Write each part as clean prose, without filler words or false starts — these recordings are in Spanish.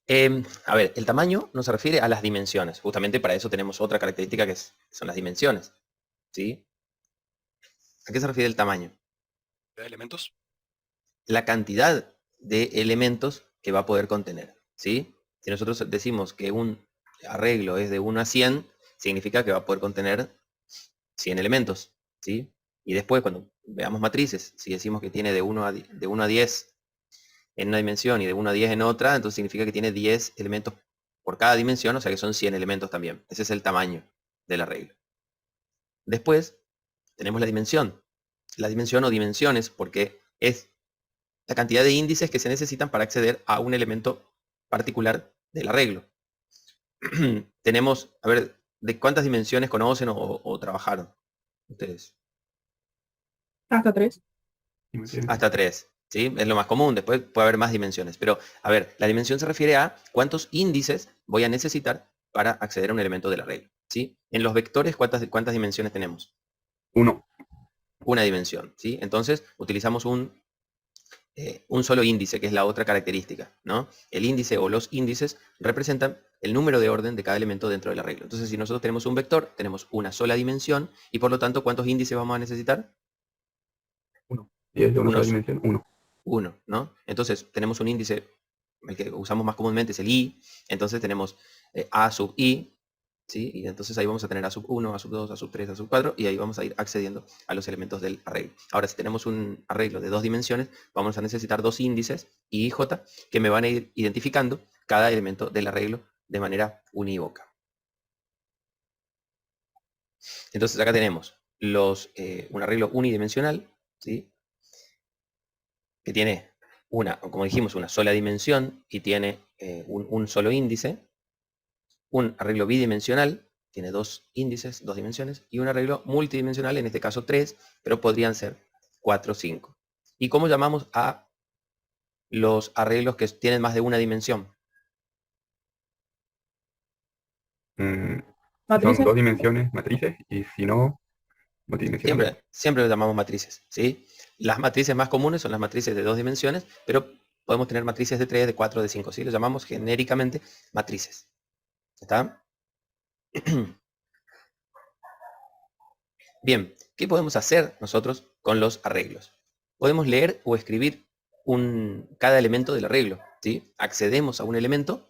A ver, el tamaño no se refiere a las dimensiones. Justamente para eso tenemos otra característica son las dimensiones. ¿Sí? ¿A qué se refiere el tamaño? ¿De elementos? La cantidad de elementos que va a poder contener. ¿Sí? Si nosotros decimos que un arreglo es de 1 a 100, significa que va a poder contener 100 elementos. ¿Sí? Y después, cuando veamos matrices, si decimos que tiene de 1 a 10 en una dimensión y de 1 a 10 en otra, entonces significa que tiene 10 elementos por cada dimensión, o sea que son 100 elementos también. Ese es el tamaño del arreglo. Después tenemos la dimensión o dimensiones, porque es la cantidad de índices que se necesitan para acceder a un elemento particular del arreglo. Tenemos, a ver, ¿de cuántas dimensiones conocen o trabajaron ustedes? Hasta 3. Hasta 3, ¿sí? Es lo más común, después puede haber más dimensiones. Pero, a ver, la dimensión se refiere a cuántos índices voy a necesitar para acceder a un elemento del arreglo, ¿sí? En los vectores, ¿cuántas dimensiones tenemos? 1. Una dimensión, ¿sí? Entonces, utilizamos un solo índice, que es la otra característica, ¿no? El índice o los índices representan el número de orden de cada elemento dentro del arreglo. Entonces, si nosotros tenemos un vector, tenemos una sola dimensión, y por lo tanto, ¿cuántos índices vamos a necesitar? 1. Y es de una sola Unos dimensión, 1. 1, ¿no? Entonces tenemos un índice, el que usamos más comúnmente es el i, entonces tenemos a sub i, ¿sí? Y entonces ahí vamos a tener a sub 1, a sub 2, a sub 3, a sub 4, y ahí vamos a ir accediendo a los elementos del arreglo. Ahora, si tenemos un arreglo de 2 dimensiones, vamos a necesitar 2 índices, i y j, que me van a ir identificando cada elemento del arreglo de manera unívoca. Entonces acá tenemos un arreglo unidimensional, ¿sí? Que tiene como dijimos, una sola dimensión y tiene un solo índice. Un arreglo bidimensional tiene 2 índices, 2 dimensiones, y un arreglo multidimensional, en este caso 3, pero podrían ser 4 o 5. ¿Y cómo llamamos a los arreglos que tienen más de una dimensión? Son Matrices. 2 dimensiones matrices y si no, multidimensionales. Siempre lo llamamos matrices, ¿sí? Las matrices más comunes son las matrices de 2 dimensiones, pero podemos tener matrices de 3, de 4, de 5, ¿sí? Lo llamamos genéricamente matrices. ¿Está? Bien, ¿qué podemos hacer nosotros con los arreglos? Podemos leer o escribir cada elemento del arreglo, ¿sí? Accedemos a un elemento,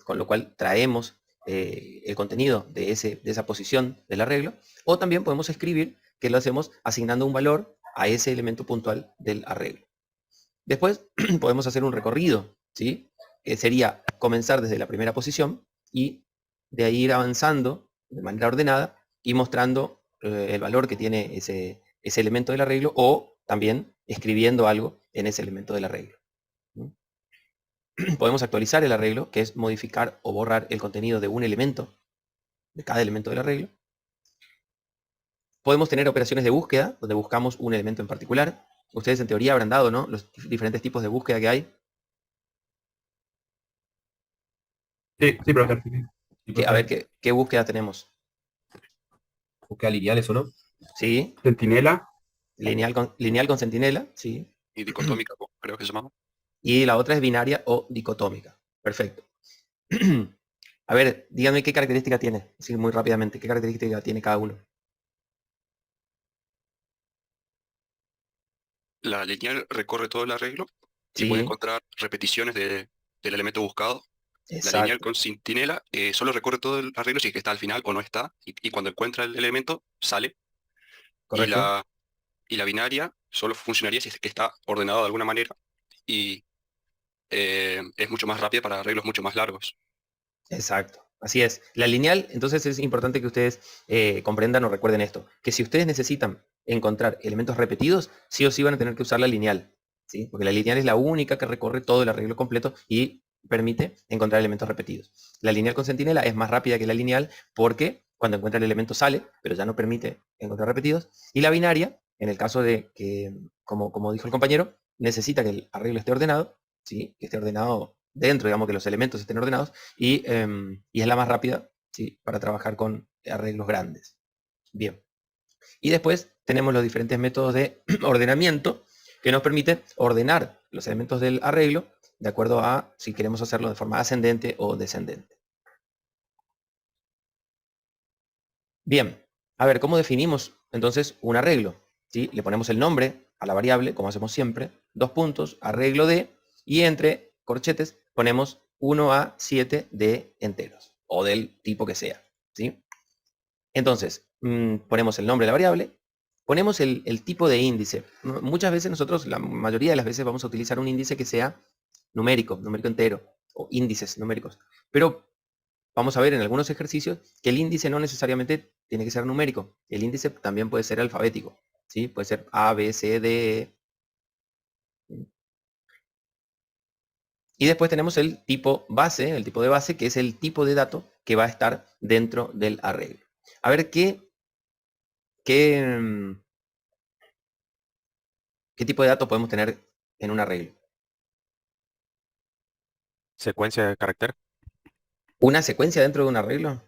con lo cual traemos el contenido de esa posición del arreglo, o también podemos escribir, que lo hacemos asignando un valor a ese elemento puntual del arreglo. Después podemos hacer un recorrido, ¿sí? Que sería comenzar desde la primera posición y de ahí ir avanzando de manera ordenada y mostrando el valor que tiene ese elemento del arreglo, o también escribiendo algo en ese elemento del arreglo. Podemos actualizar el arreglo, que es modificar o borrar el contenido de un elemento, de cada elemento del arreglo. Podemos tener operaciones de búsqueda, donde buscamos un elemento en particular. Ustedes en teoría habrán dado, ¿no?, los diferentes tipos de búsqueda que hay. Sí, profesor. A ver, ¿qué búsqueda tenemos? Búsqueda lineal, ¿eso no? Sí, Centinela. lineal con centinela, sí. Y dicotómica, creo que se llamaba. Y la otra es binaria o dicotómica. Perfecto. A ver, díganme qué característica tiene. Así muy rápidamente, ¿qué característica tiene cada uno? La lineal recorre todo el arreglo y Sí, puede encontrar repeticiones del elemento buscado. La lineal exacto. con centinela solo recorre todo el arreglo si es que está al final o no está, y cuando encuentra el elemento, sale. Y Correcto. la binaria solo funcionaría si es que está ordenado de alguna manera, y es mucho más rápida para arreglos mucho más largos. Exacto. Así es. La lineal, entonces es importante que ustedes comprendan o recuerden esto, que si ustedes necesitan encontrar elementos repetidos, sí o sí van a tener que usar la lineal, ¿sí? Porque la lineal es la única que recorre todo el arreglo completo y permite encontrar elementos repetidos. La lineal con centinela es más rápida que la lineal porque cuando encuentra el elemento sale, pero ya no permite encontrar repetidos. Y la binaria, en el caso de que, como dijo el compañero, necesita que el arreglo esté ordenado, ¿sí? Que esté ordenado dentro, digamos, que los elementos estén ordenados, y es la más rápida, ¿sí?, para trabajar con arreglos grandes. Bien. Y después tenemos los diferentes métodos de ordenamiento que nos permiten ordenar los elementos del arreglo de acuerdo a si queremos hacerlo de forma ascendente o descendente. Bien, a ver, ¿cómo definimos entonces un arreglo? ¿Sí? Le ponemos el nombre a la variable, como hacemos siempre, 2 puntos, arreglo de, y entre corchetes ponemos 1 a 7 de enteros, o del tipo que sea, ¿sí? Entonces, ponemos el nombre de la variable, ponemos el tipo de índice. Muchas veces nosotros, la mayoría de las veces, vamos a utilizar un índice que sea numérico entero, o índices numéricos. Pero vamos a ver en algunos ejercicios que el índice no necesariamente tiene que ser numérico. El índice también puede ser alfabético, ¿sí? Puede ser A, B, C, D, E. Y después tenemos el tipo de base, que es el tipo de dato que va a estar dentro del arreglo. A ver qué tipo de datos podemos tener en un arreglo. Secuencia de carácter. ¿Una secuencia dentro de un arreglo?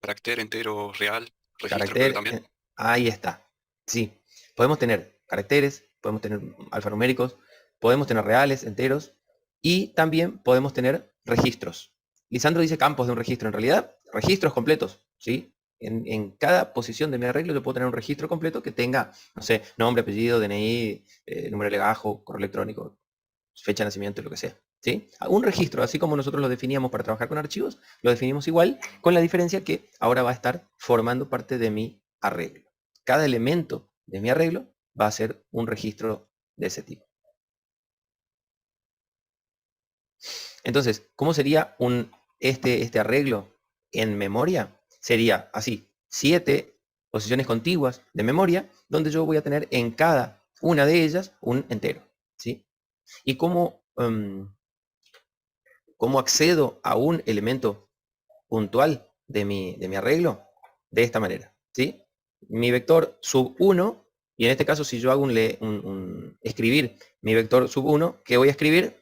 Carácter entero, real, registro creo que Carácter, también. ahí está. Sí, podemos tener caracteres, podemos tener alfanuméricos, podemos tener reales, enteros, y también podemos tener registros. Lisandro dice campos de un registro, en realidad, registros completos, ¿sí? En cada posición de mi arreglo yo puedo tener un registro completo que tenga, no sé, nombre, apellido, DNI, número de legajo, correo electrónico, fecha de nacimiento y lo que sea, ¿sí? Un registro, así como nosotros lo definíamos para trabajar con archivos, lo definimos igual, con la diferencia que ahora va a estar formando parte de mi arreglo. Cada elemento de mi arreglo va a ser un registro de ese tipo. Entonces, ¿cómo sería este arreglo en memoria? Sería así, 7 posiciones contiguas de memoria, donde yo voy a tener en cada una de ellas un entero, ¿sí? ¿Y cómo accedo a un elemento puntual de mi arreglo? De esta manera, ¿sí? Mi vector sub 1, y en este caso si yo hago escribir mi vector sub 1, ¿qué voy a escribir?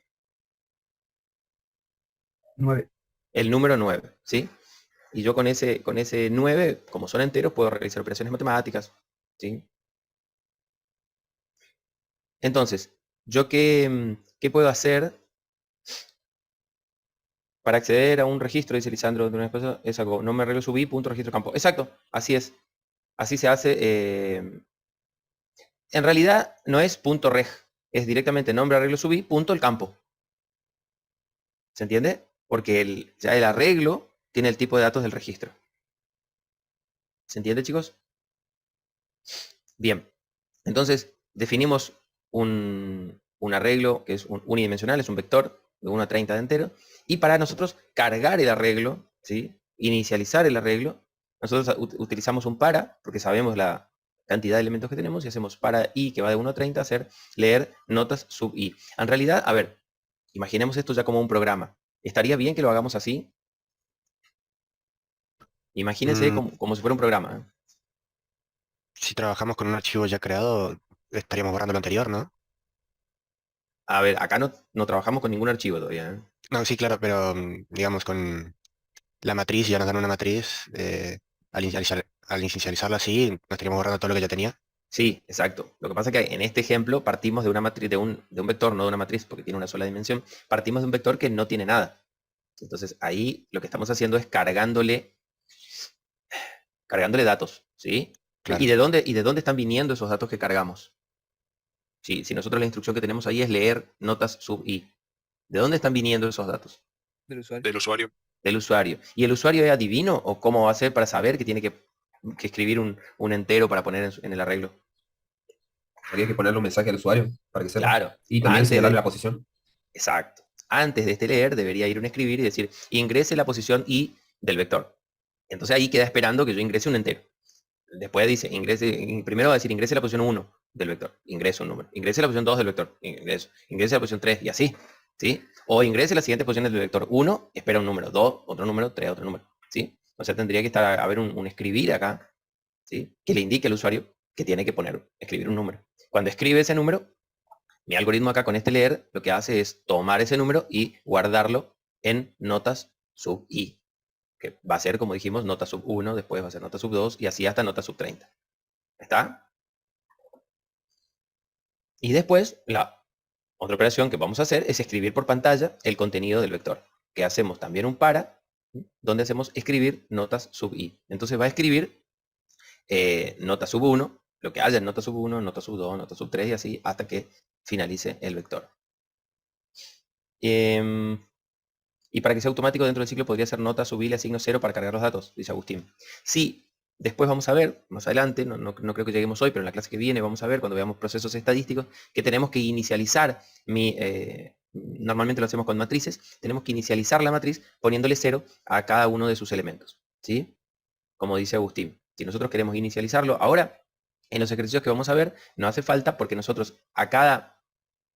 9. El número 9, ¿sí? Y yo con ese 9, como son enteros, puedo realizar operaciones matemáticas, ¿sí? Entonces, ¿yo qué puedo hacer para acceder a un registro? Dice Lisandro de una vez, es algo, no me arreglo subí, punto registro campo. Exacto, así es. Así se hace. En realidad no es punto reg, es directamente nombre arreglo subí, punto el campo. ¿Se entiende? Porque ya el arreglo tiene el tipo de datos del registro. ¿Se entiende, chicos? Bien. Entonces, definimos un arreglo que es unidimensional, es un vector de 1 a 30 de entero. Y para nosotros cargar el arreglo, ¿sí? Inicializar el arreglo, nosotros utilizamos un para, porque sabemos la cantidad de elementos que tenemos, y hacemos para i, que va de 1 a 30, hacer leer notas sub i. En realidad, a ver, imaginemos esto ya como un programa. ¿Estaría bien que lo hagamos así? Imagínense como si fuera un programa, ¿eh? Si trabajamos con un archivo ya creado, estaríamos borrando lo anterior, ¿no? A ver, acá no trabajamos con ningún archivo todavía, ¿eh? No, sí, claro, pero digamos con la matriz, ya nos dan una matriz, al inicializarla así, nos estaríamos borrando todo lo que ya tenía. Sí, exacto. Lo que pasa es que en este ejemplo partimos de una matriz, de un vector, no de una matriz, porque tiene una sola dimensión. Partimos de un vector que no tiene nada. Entonces ahí lo que estamos haciendo es cargándole datos, ¿sí? Claro. ¿Y de dónde están viniendo esos datos que cargamos? Sí, si nosotros la instrucción que tenemos ahí es leer notas sub i. ¿De dónde están viniendo esos datos? Del usuario. Del usuario. Del usuario. ¿Y el usuario es adivino o cómo va a ser para saber que tiene que escribir un entero para poner en el arreglo? Habría que ponerle un mensaje al usuario para que sepa. Claro. Y también Antes señalarle de- la posición. Exacto. Antes de este leer debería ir un escribir y decir, ingrese la posición i del vector. Entonces ahí queda esperando que yo ingrese un entero. Después dice, primero va a decir, ingrese la posición 1 del vector, ingreso un número. Ingrese la posición 2 del vector, ingrese la posición 3 y así, ¿sí? O ingrese las siguientes posiciones del vector 1, espera un número, 2, otro número, 3, otro número, ¿sí? O sea, tendría que haber un escribir acá, ¿sí? Que le indique al usuario que tiene que escribir un número. Cuando escribe ese número, mi algoritmo acá con este leer lo que hace es tomar ese número y guardarlo en notas sub i, que va a ser, como dijimos, nota sub 1, después va a ser nota sub 2 y así hasta nota sub 30. ¿Está? Y después, Otra operación que vamos a hacer es escribir por pantalla el contenido del vector, que hacemos también un para, donde hacemos escribir notas sub i. Entonces va a escribir nota sub 1, lo que haya en nota sub 1, nota sub 2, nota sub 3 y así hasta que finalice el vector. Y para que sea automático dentro del ciclo podría ser nota sub i le asigno 0 para cargar los datos, dice Agustín. Sí, después vamos a ver, más adelante, no creo que lleguemos hoy, pero en la clase que viene vamos a ver, cuando veamos procesos estadísticos, que tenemos que inicializar normalmente lo hacemos con matrices, tenemos que inicializar la matriz poniéndole 0 a cada uno de sus elementos, ¿sí? Como dice Agustín. Si nosotros queremos inicializarlo, ahora, en los ejercicios que vamos a ver, no hace falta porque nosotros a cada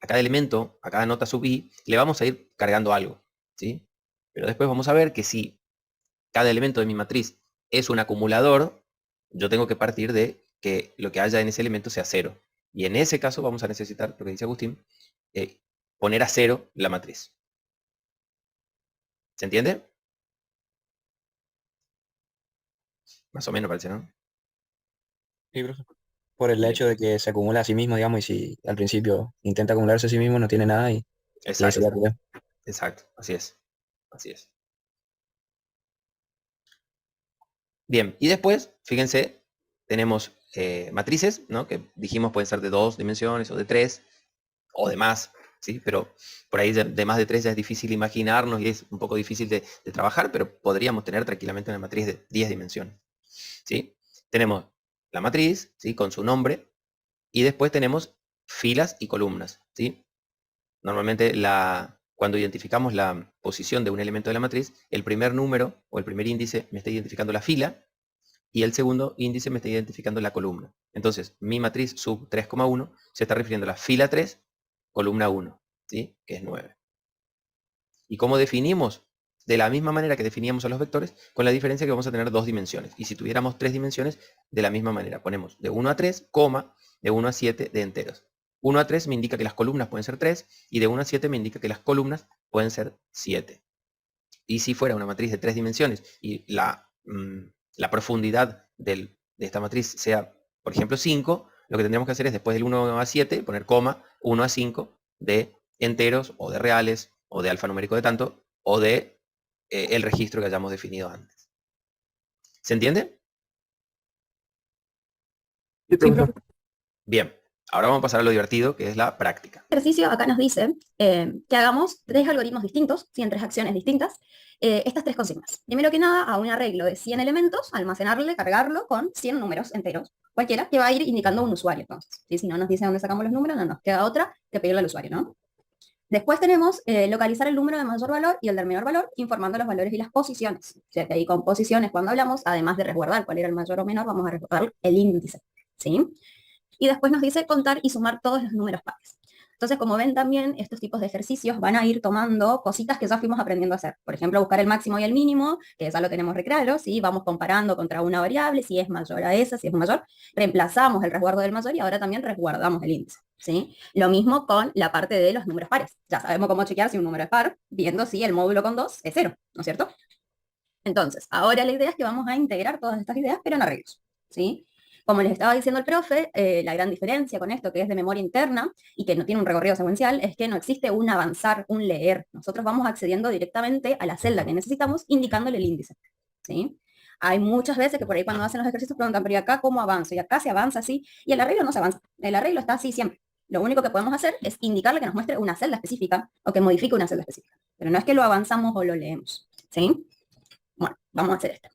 elemento, a cada nota sub i, le vamos a ir cargando algo, ¿sí? Pero después vamos a ver que si cada elemento de mi matriz es un acumulador, yo tengo que partir de que lo que haya en ese elemento sea 0. Y en ese caso vamos a necesitar, lo que dice Agustín, poner a 0 la matriz. ¿Se entiende? Más o menos parece, ¿no? Sí, profe. Por el hecho de que se acumula a sí mismo, digamos, y si al principio intenta acumularse a sí mismo, no tiene nada y ahí Exacto, sería el problema. exacto, así es. Así es. Bien, y después, fíjense, tenemos matrices, ¿no? Que dijimos pueden ser de 2 dimensiones o de 3 o de más, ¿sí? Pero por ahí de más de 3 ya es difícil imaginarnos y es un poco difícil de trabajar, pero podríamos tener tranquilamente una matriz de 10 dimensiones, ¿sí? Tenemos la matriz, ¿sí? Con su nombre, y después tenemos filas y columnas, ¿sí? Normalmente cuando identificamos la posición de un elemento de la matriz, el primer número o el primer índice me está identificando la fila y el segundo índice me está identificando la columna. Entonces, mi matriz sub 3,1 se está refiriendo a la fila 3, columna 1, ¿sí? Que es 9. ¿Y cómo definimos? De la misma manera que definíamos a los vectores, con la diferencia que vamos a tener 2 dimensiones. Y si tuviéramos 3 dimensiones, de la misma manera. Ponemos de 1 a 3, coma, de 1 a 7 de enteros. 1 a 3 me indica que las columnas pueden ser 3, y de 1 a 7 me indica que las columnas pueden ser 7. Y si fuera una matriz de 3 dimensiones, y la profundidad de esta matriz sea, por ejemplo, 5, lo que tendríamos que hacer es después del 1 a 7, poner coma, 1 a 5 de enteros, o de reales, o de alfanumérico de tanto, o de el registro que hayamos definido antes. ¿Se entiende? Sí, profe. Bien, ahora vamos a pasar a lo divertido, que es la práctica. Ejercicio acá nos dice que hagamos 3 algoritmos distintos, ¿sí? En 3 acciones distintas, estas 3 consignas. Primero que nada, a un arreglo de 100 elementos, almacenarle, cargarlo con 100 números enteros, cualquiera, que va a ir indicando un usuario. Entonces, ¿sí? Si no nos dice dónde sacamos los números, no nos queda otra que pedirle al usuario, ¿no? Después tenemos localizar el número de mayor valor y el de menor valor, informando los valores y las posiciones. O sea que ahí con posiciones, cuando hablamos, además de resguardar cuál era el mayor o menor, vamos a resguardar el índice, ¿sí? Y después nos dice contar y sumar todos los números pares. Entonces, como ven también, estos tipos de ejercicios van a ir tomando cositas que ya fuimos aprendiendo a hacer. Por ejemplo, buscar el máximo y el mínimo, que ya lo tenemos re claro, ¿sí? Vamos comparando contra una variable, si es mayor a esa, si es mayor, reemplazamos el resguardo del mayor y ahora también resguardamos el índice, ¿sí? Lo mismo con la parte de los números pares. Ya sabemos cómo chequear si un número es par, viendo si el módulo con 2 es 0, ¿no es cierto? Entonces, ahora la idea es que vamos a integrar todas estas ideas, pero en arreglos, ¿sí? Como les estaba diciendo el profe, la gran diferencia con esto que es de memoria interna y que no tiene un recorrido secuencial es que no existe un avanzar, un leer. Nosotros vamos accediendo directamente a la celda que necesitamos indicándole el índice, ¿sí? Hay muchas veces que por ahí cuando hacen los ejercicios preguntan, pero ¿y acá cómo avanzo? Y acá se avanza así, y el arreglo no se avanza. El arreglo está así siempre. Lo único que podemos hacer es indicarle que nos muestre una celda específica o que modifique una celda específica. Pero no es que lo avanzamos o lo leemos, ¿sí? Bueno, vamos a hacer esto.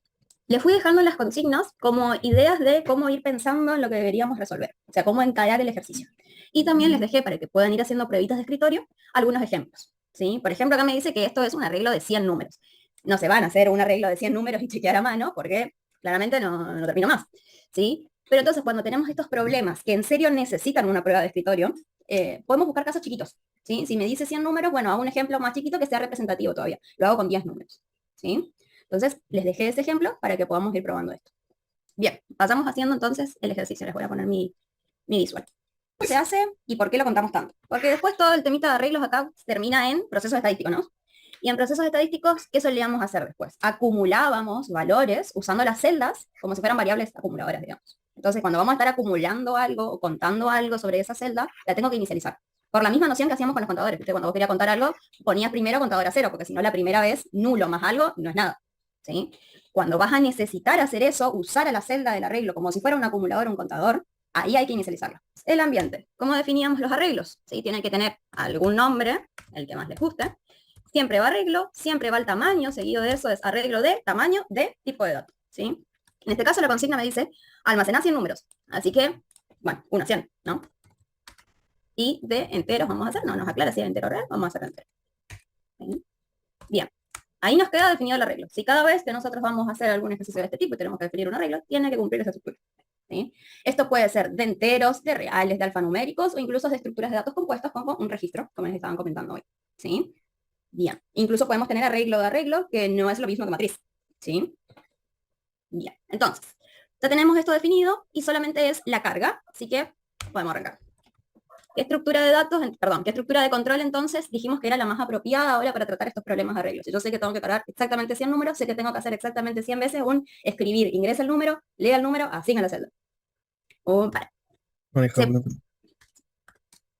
Les fui dejando las consignas como ideas de cómo ir pensando en lo que deberíamos resolver, o sea, cómo encarar el ejercicio. Y también les dejé, para que puedan ir haciendo pruebitas de escritorio, algunos ejemplos, ¿sí? Por ejemplo, acá me dice que esto es un arreglo de 100 números. No se van a hacer un arreglo de 100 números y chequear a mano, porque claramente no termino más, ¿sí? Pero entonces, cuando tenemos estos problemas que en serio necesitan una prueba de escritorio, podemos buscar casos chiquitos, ¿sí? Si me dice 100 números, bueno, hago un ejemplo más chiquito que sea representativo todavía. Lo hago con 10 números, ¿sí? Entonces, les dejé ese ejemplo para que podamos ir probando esto. Bien, pasamos haciendo entonces el ejercicio. Les voy a poner mi visual. ¿Cómo se hace y por qué lo contamos tanto? Porque después todo el temita de arreglos acá termina en procesos estadísticos, ¿no? Y en procesos estadísticos, ¿qué solíamos hacer después? Acumulábamos valores usando las celdas como si fueran variables acumuladoras, digamos. Entonces, cuando vamos a estar acumulando algo o contando algo sobre esa celda, la tengo que inicializar. Por la misma noción que hacíamos con los contadores. ¿Viste? Cuando vos querías contar algo, ponías primero contador a 0, porque si no la primera vez, nulo más algo, no es nada. ¿Sí? Cuando vas a necesitar hacer eso, usar a la celda del arreglo como si fuera un acumulador o un contador, ahí hay que inicializarla. El ambiente. ¿Cómo definíamos los arreglos? ¿Sí? Tienen que tener algún nombre, el que más les guste. Siempre va arreglo, siempre va el tamaño, seguido de eso es arreglo de tamaño de tipo de dato. ¿Sí? En este caso la consigna me dice almacenar 100 números. Así que, bueno, 1 a 100, ¿no? Y de enteros vamos a hacer, no nos aclara si es entero real, vamos a hacer entero. ¿Sí? Bien. Ahí nos queda definido el arreglo. Si cada vez que nosotros vamos a hacer algún ejercicio de este tipo y tenemos que definir un arreglo, tiene que cumplir esa estructura. ¿Sí? Esto puede ser de enteros, de reales, de alfanuméricos o incluso de estructuras de datos compuestos como un registro, como les estaban comentando hoy. ¿Sí? Bien. Incluso podemos tener arreglo de arreglo, que no es lo mismo que matriz. ¿Sí? Bien. Entonces, ya tenemos esto definido y solamente es la carga, así que podemos arrancar. ¿Qué estructura de datos, perdón, qué estructura de control entonces dijimos que era la más apropiada ahora para tratar estos problemas de arreglos? Si yo sé que tengo que cargar exactamente 100 números, sé que tengo que hacer exactamente 100 veces un escribir, ingresa el número, lea el número, asigna la celda. Para.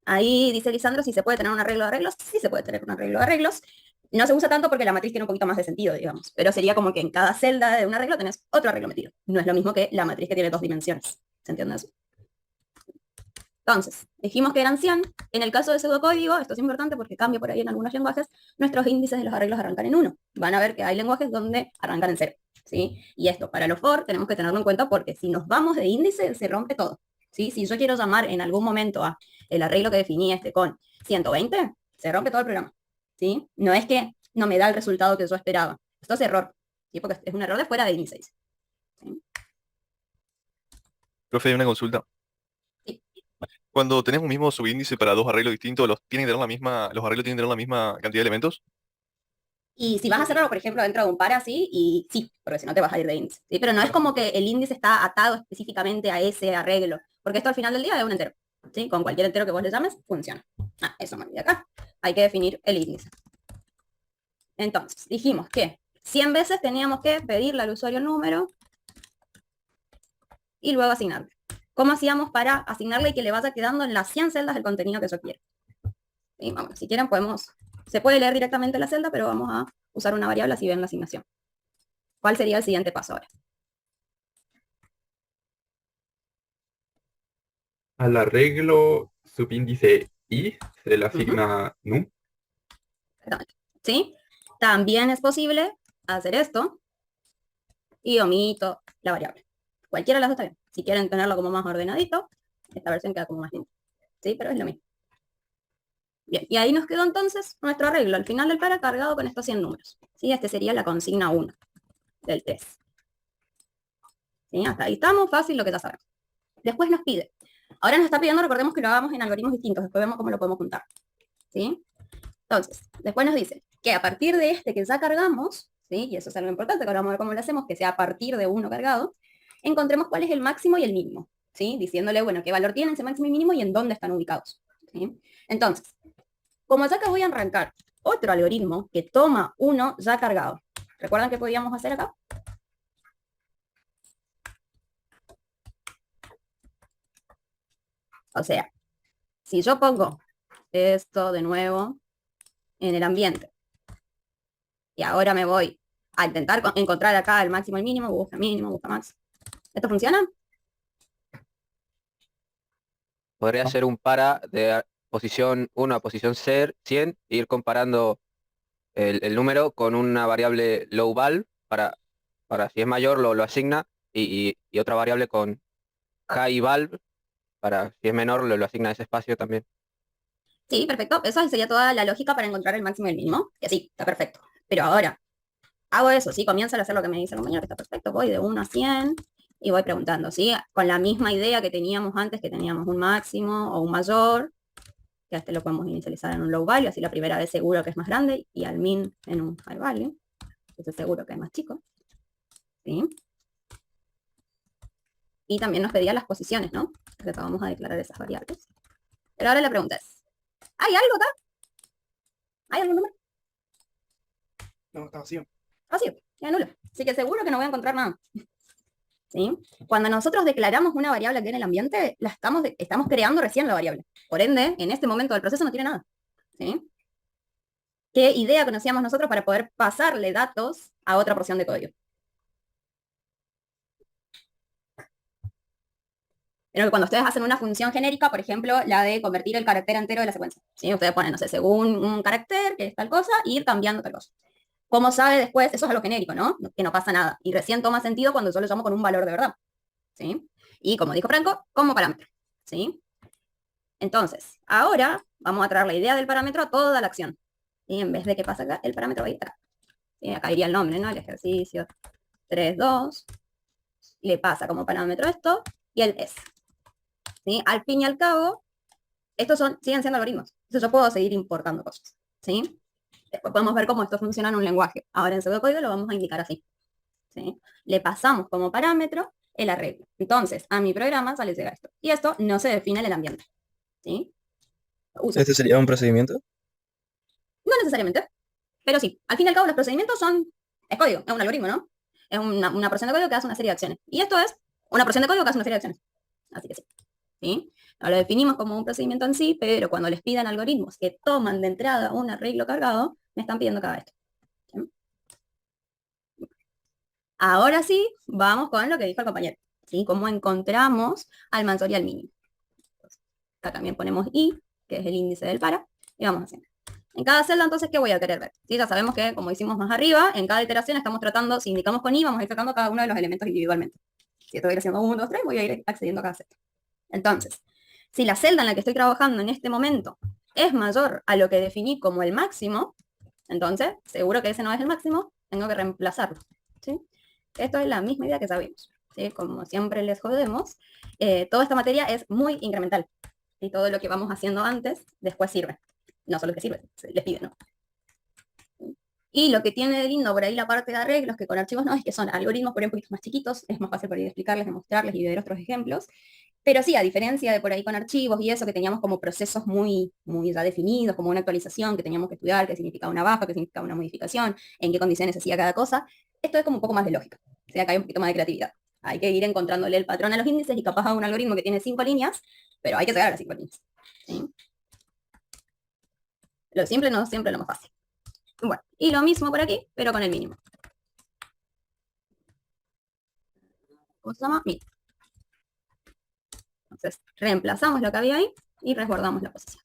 Ahí dice Lisandro si se puede tener un arreglo de arreglos. Sí se puede tener un arreglo de arreglos. No se usa tanto porque la matriz tiene un poquito más de sentido, digamos. Pero sería como que en cada celda de un arreglo tenés otro arreglo metido. No es lo mismo que la matriz que tiene 2 dimensiones. ¿Se entiende eso? Entonces, dijimos que eran 100. En el caso de pseudocódigo, esto es importante porque cambia por ahí en algunos lenguajes, nuestros índices de los arreglos arrancan en 1. Van a ver que hay lenguajes donde arrancan en 0. ¿Sí? Y esto, para los for, tenemos que tenerlo en cuenta porque si nos vamos de índice, se rompe todo. ¿Sí? Si yo quiero llamar en algún momento a el arreglo que definí con 120, se rompe todo el programa. ¿Sí? No es que no me da el resultado que yo esperaba. Esto es error. ¿Sí? Porque es un error de fuera de índice. ¿Sí? Profe, hay una consulta. Sí. Cuando tenés un mismo subíndice para 2 arreglos distintos, los arreglos tienen que tener la misma cantidad de elementos. Y si vas a hacerlo, por ejemplo, dentro de un par así, y sí, porque si no te vas a ir de índice. ¿Sí? Pero no es como que el índice está atado específicamente a ese arreglo, porque esto al final del día es un entero. ¿Sí? Con cualquier entero que vos le llames, funciona. Eso me olvidé acá. Hay que definir el índice. Entonces, dijimos que 100 veces teníamos que pedirle al usuario el número y luego asignarle. ¿Cómo hacíamos para asignarle y que le vaya quedando en las 100 celdas el contenido que yo quiero? ¿Sí? Vamos, si quieren se puede leer directamente la celda, pero vamos a usar una variable así ven la asignación. ¿Cuál sería el siguiente paso ahora? Al arreglo subíndice i se le asigna num. Exactamente. ¿Sí? También es posible hacer esto y omito la variable. Cualquiera de las dos está bien. Si quieren tenerlo como más ordenadito, esta versión queda como más linda. ¿Sí? Pero es lo mismo. Bien, y ahí nos quedó entonces nuestro arreglo al final del para cargado con estos 100 números. ¿Sí? Este sería la consigna 1 del test. ¿Sí? Hasta ahí estamos, fácil lo que ya sabemos. Después nos pide. Ahora nos está pidiendo, recordemos que lo hagamos en algoritmos distintos, después vemos cómo lo podemos juntar. ¿Sí? Entonces, después nos dice que a partir de este que ya cargamos, ¿sí? Y eso es algo importante, que ahora vamos a ver cómo lo hacemos, que sea a partir de uno cargado, encontremos cuál es el máximo y el mínimo. ¿Sí? Diciéndole, bueno, qué valor tiene ese máximo y mínimo y en dónde están ubicados. ¿Sí? Entonces, como ya que voy a arrancar otro algoritmo que toma uno ya cargado. ¿Recuerdan qué podíamos hacer acá? O sea, si yo pongo esto de nuevo en el ambiente y ahora me voy a intentar encontrar acá el máximo y el mínimo, busca max. ¿Esto funciona? Podría ser un para de posición 1 a posición 100, e ir comparando el número con una variable low val para si es mayor lo asigna y otra variable con high val para si es menor lo asigna a ese espacio también. Sí, perfecto. Esa sería toda la lógica para encontrar el máximo y el mínimo. Y así, está perfecto. Pero ahora, hago eso, ¿sí? Comienzo a hacer lo que me dice el compañero que está perfecto. Voy de 1 a 100 y voy preguntando, ¿sí? Con la misma idea que teníamos antes, que teníamos un máximo o un mayor, que a este lo podemos inicializar en un low value, así la primera vez seguro que es más grande, y al min en un high value, eso es seguro que es más chico. ¿Sí? Y también nos pedía las posiciones, ¿no? Porque acabamos de declarar esas variables. Pero ahora la pregunta es, ¿hay algo acá? ¿Hay algún número? No, está vacío. Vacío, ya nulo. Así que seguro que no voy a encontrar nada. ¿sí? Cuando nosotros declaramos una variable aquí en el ambiente, estamos creando recién la variable. Por ende, en este momento del proceso no tiene nada, ¿sí? ¿Qué idea conocíamos nosotros para poder pasarle datos a otra porción de código? Pero cuando ustedes hacen una función genérica, por ejemplo, la de convertir el carácter entero de la secuencia, ¿sí? Ustedes ponen, no sé, según un carácter, que es tal cosa, e ir cambiando tal cosa. ¿Cómo sabe después? Eso es algo genérico, ¿no? Que no pasa nada. Y recién toma sentido cuando yo lo llamo con un valor de verdad, ¿sí? Y como dijo Franco, como parámetro, ¿sí? Entonces, ahora vamos a traer la idea del parámetro a toda la acción. Y en vez de que pase acá, el parámetro va a ir acá. ¿Sí? Acá iría el nombre, ¿no? El ejercicio 3.2. Le pasa como parámetro esto y el es. ¿Sí? Al fin y al cabo, estos siguen siendo algoritmos. Entonces yo puedo seguir importando cosas, ¿sí? Después podemos ver cómo esto funciona en un lenguaje. Ahora en pseudocódigo lo vamos a indicar así, ¿sí? Le pasamos como parámetro el arreglo. Entonces, a mi programa sale llega esto. Y esto no se define en el ambiente, ¿sí? Lo uso. ¿Este sería un procedimiento? No necesariamente, pero sí. Al fin y al cabo, los procedimientos es código, es un algoritmo, ¿no? Es una porción de código que hace una serie de acciones. Y esto es una porción de código que hace una serie de acciones. Así que sí. ¿Sí? No lo definimos como un procedimiento en sí, pero cuando les pidan algoritmos que toman de entrada un arreglo cargado, me están pidiendo cada esto. ¿Sí? Ahora sí, vamos con lo que dijo el compañero. ¿Sí? Cómo encontramos al mayor y al mínimo. Acá también ponemos I, que es el índice del para, y vamos haciendo. En cada celda, entonces, ¿qué voy a querer ver? ¿Sí? Ya sabemos que, como hicimos más arriba, en cada iteración estamos tratando, si indicamos con I, vamos a ir sacando cada uno de los elementos individualmente. Si estoy haciendo 1, 2, 3, voy a ir accediendo a cada celda. Entonces, si la celda en la que estoy trabajando en este momento es mayor a lo que definí como el máximo, entonces, seguro que ese no es el máximo, tengo que reemplazarlo, ¿sí? Esto es la misma idea que sabemos, ¿sí? Como siempre les jodemos, toda esta materia es muy incremental, y todo lo que vamos haciendo antes, después sirve. No solo que sirve, se les pide, ¿no? Y lo que tiene de lindo por ahí la parte de arreglos, que con archivos no, es que son algoritmos por ahí un poquito más chiquitos, es más fácil por ahí de explicarles, de mostrarles y de ver otros ejemplos. Pero sí, a diferencia de por ahí con archivos y eso, que teníamos como procesos muy ya definidos, como una actualización que teníamos que estudiar, qué significaba una baja, qué significaba una modificación, en qué condiciones se hacía cada cosa, esto es como un poco más de lógica. O sea, acá hay un poquito más de creatividad. Hay que ir encontrándole el patrón a los índices y capaz a un algoritmo que tiene 5 líneas, pero hay que llegar a las 5 líneas. ¿Sí? Lo simple no siempre es lo más fácil. Bueno, y lo mismo por aquí, pero con el mínimo. ¿Cómo se llama? Mínimo. Entonces, reemplazamos lo que había ahí y resguardamos la posición.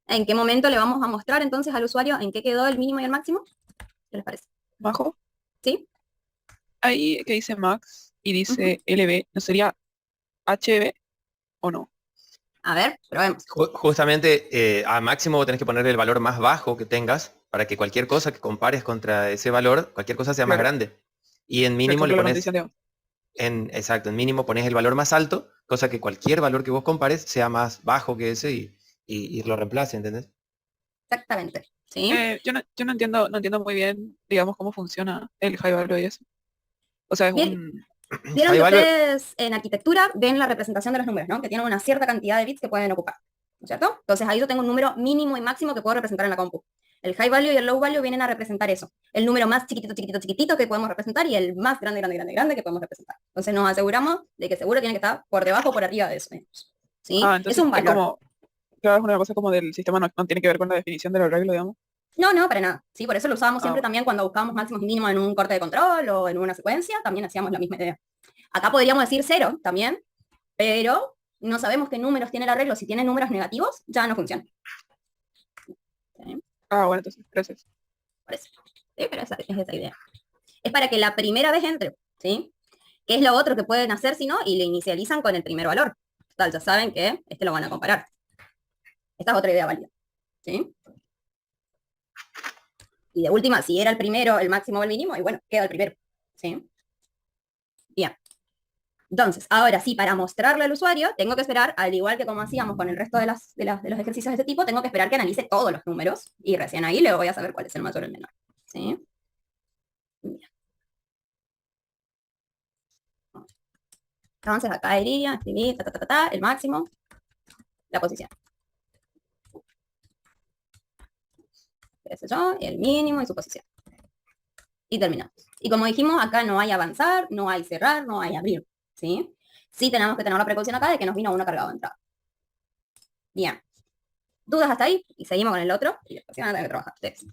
¿En qué momento le vamos a mostrar entonces al usuario en qué quedó el mínimo y el máximo? ¿Qué les parece? Bajo. ¿Sí? Ahí que dice max y dice LB, ¿no sería HB o no? A ver, probemos. Justamente a máximo vos tenés que poner el valor más bajo que tengas para que cualquier cosa que compares contra ese valor, cualquier cosa sea más Claro. grande. Y en Por mínimo le ejemplo, la pones, condición de- exacto, en mínimo pones el valor más alto, cosa que cualquier valor que vos compares sea más bajo que ese y lo reemplace, ¿entendés? Exactamente. ¿Sí? yo no entiendo muy bien, digamos, cómo funciona el high value y eso. O sea, es Bien. un... Vieron High que value- ustedes en arquitectura ven la representación de los números, ¿no? Que tienen una cierta cantidad de bits que pueden ocupar, ¿no es cierto? Entonces ahí yo tengo un número mínimo y máximo que puedo representar en la compu. El high value y el low value vienen a representar eso. El número más chiquitito, chiquitito, chiquitito que podemos representar y el más grande, grande, grande, grande que podemos representar. Entonces nos aseguramos de que seguro tiene que estar por debajo o por arriba de eso. ¿Sí? entonces Es un es valor. como... Claro, es una cosa como del sistema, no tiene que ver con la definición del arreglo, digamos. No, no, para nada. Sí, por eso lo usábamos siempre bueno. también cuando buscábamos máximos y mínimos en un corte de control o en una secuencia, también hacíamos la misma idea. Acá podríamos decir 0 también, pero no sabemos qué números tiene el arreglo. Si tiene números negativos, ya no funciona. ¿Sí? Bueno, entonces, gracias. Por eso. Sí, pero esa es esa idea. Es para que la primera vez entre, ¿sí? ¿Qué es lo otro que pueden hacer si no? Y le inicializan con el primer valor. Total, ya saben que este lo van a comparar. Esta es otra idea válida. ¿Sí? Y de última, si era el primero, el máximo o el mínimo, y bueno, queda el primero. ¿Sí? Bien. Entonces, ahora sí, para mostrarle al usuario, tengo que esperar, al igual que como hacíamos con el resto de los ejercicios de este tipo, tengo que esperar que analice todos los números, y recién ahí le voy a saber cuál es el mayor o el menor. ¿Sí? Bien. Entonces, acá iría, escribir, el máximo, la posición. Qué sé yo, el mínimo y su posición. y terminamos. Y como dijimos, acá no hay avanzar, no hay cerrar, no hay abrir, ¿sí? Sí tenemos que tener la precaución acá de que nos vino uno cargado de entrada. Bien. ¿Dudas hasta ahí? Y seguimos con el otro, y después van a tener que trabajar ustedes.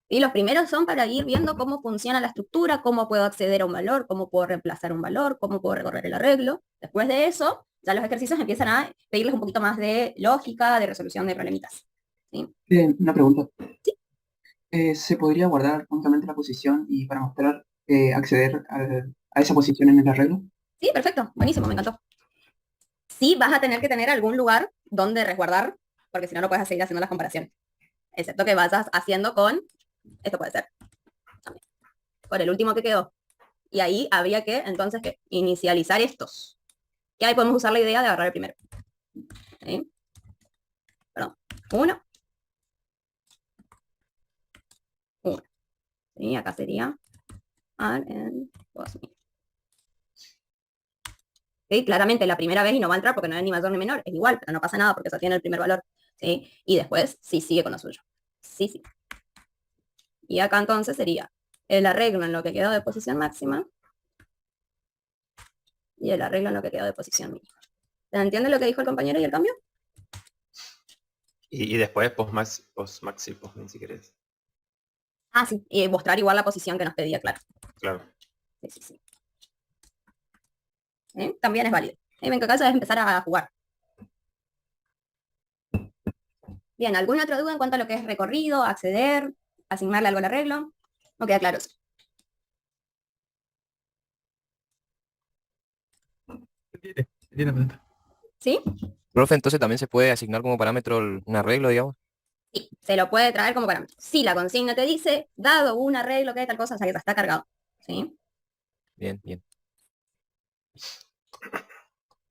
Y los primeros son para ir viendo cómo funciona la estructura, cómo puedo acceder a un valor, cómo puedo reemplazar un valor, cómo puedo recorrer el arreglo. Después de eso, ya los ejercicios empiezan a pedirles un poquito más de lógica, de resolución de problemitas. ¿Sí? Una pregunta. Sí. ¿Se podría guardar únicamente la posición y para mostrar, acceder a esa posición en el arreglo? Sí, perfecto, buenísimo, me encantó. Sí, vas a tener que tener algún lugar donde resguardar, porque si no, no puedes seguir haciendo las comparaciones. Excepto que vas haciendo con, esto puede ser, también, con el último que quedó. Y ahí habría que, entonces, que inicializar estos. Y ahí podemos usar la idea de agarrar el primero. ¿Sí? Perdón, 1. 1. ¿Sí? Acá sería add en 2000. ¿Sí? Claramente la primera vez y no va a entrar porque no es ni mayor ni menor, es igual, pero no pasa nada porque ya tiene el primer valor. ¿Sí? Y después sí sigue con lo suyo. Sí, sí. Y acá entonces sería el arreglo en lo que quedó de posición máxima y el arreglo en lo que quedó de posición mínima. ¿Se entiende lo que dijo el compañero y el cambio? Y después post-max y post-min si querés. Ah, sí, y mostrar igual la posición que nos pedía, claro. Claro. Sí, sí, sí. También es válido. Ven que acá ya es empezar a jugar. Bien, ¿alguna otra duda en cuanto a lo que es recorrido, acceder, asignarle algo al arreglo? ¿No queda claro eso? ¿Sí? Profe, entonces también se puede asignar como parámetro un arreglo, digamos. Sí, se lo puede traer como parámetro. Si la consigna te dice, dado un arreglo que hay tal cosa, o sea que ya está cargado. ¿Sí? Bien, bien.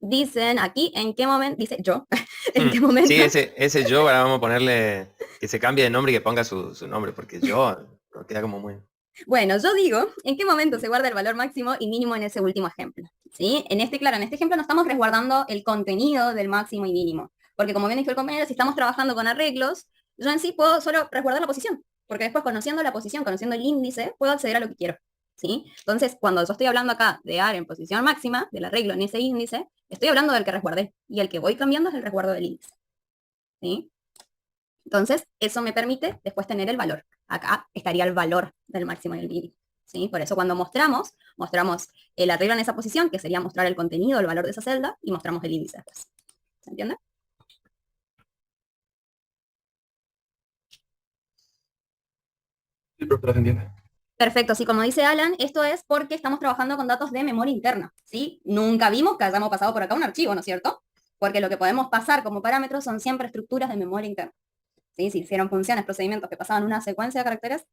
Dicen aquí en qué momento, dice yo, en qué momento. Sí, ese yo, ahora vamos a ponerle que se cambie de nombre y que ponga su nombre, porque yo no queda como muy... Bueno, yo digo, ¿en qué momento se guarda el valor máximo y mínimo en ese último ejemplo? ¿Sí? Claro, en este ejemplo no estamos resguardando el contenido del máximo y mínimo, porque como bien dijo el compañero, si estamos trabajando con arreglos, yo en sí puedo solo resguardar la posición, porque después conociendo la posición, conociendo el índice, puedo acceder a lo que quiero. ¿Sí? Entonces, cuando yo estoy hablando acá de AR en posición máxima, del arreglo en ese índice, estoy hablando del que resguardé, y el que voy cambiando es el resguardo del índice. ¿Sí? Entonces, eso me permite después tener el valor. Acá estaría el valor del máximo y el mínimo. ¿Sí? Por eso cuando mostramos el arreglo en esa posición, que sería mostrar el contenido, el valor de esa celda, y mostramos el índice después. ¿Se entiende? Sí, profesora, se entiende. Perfecto, sí, como dice Alan, esto es porque estamos trabajando con datos de memoria interna, ¿sí? Nunca vimos que hayamos pasado por acá un archivo, ¿no es cierto? Porque lo que podemos pasar como parámetros son siempre estructuras de memoria interna. ¿Sí? Si hicieron funciones, procedimientos que pasaban una secuencia de caracteres,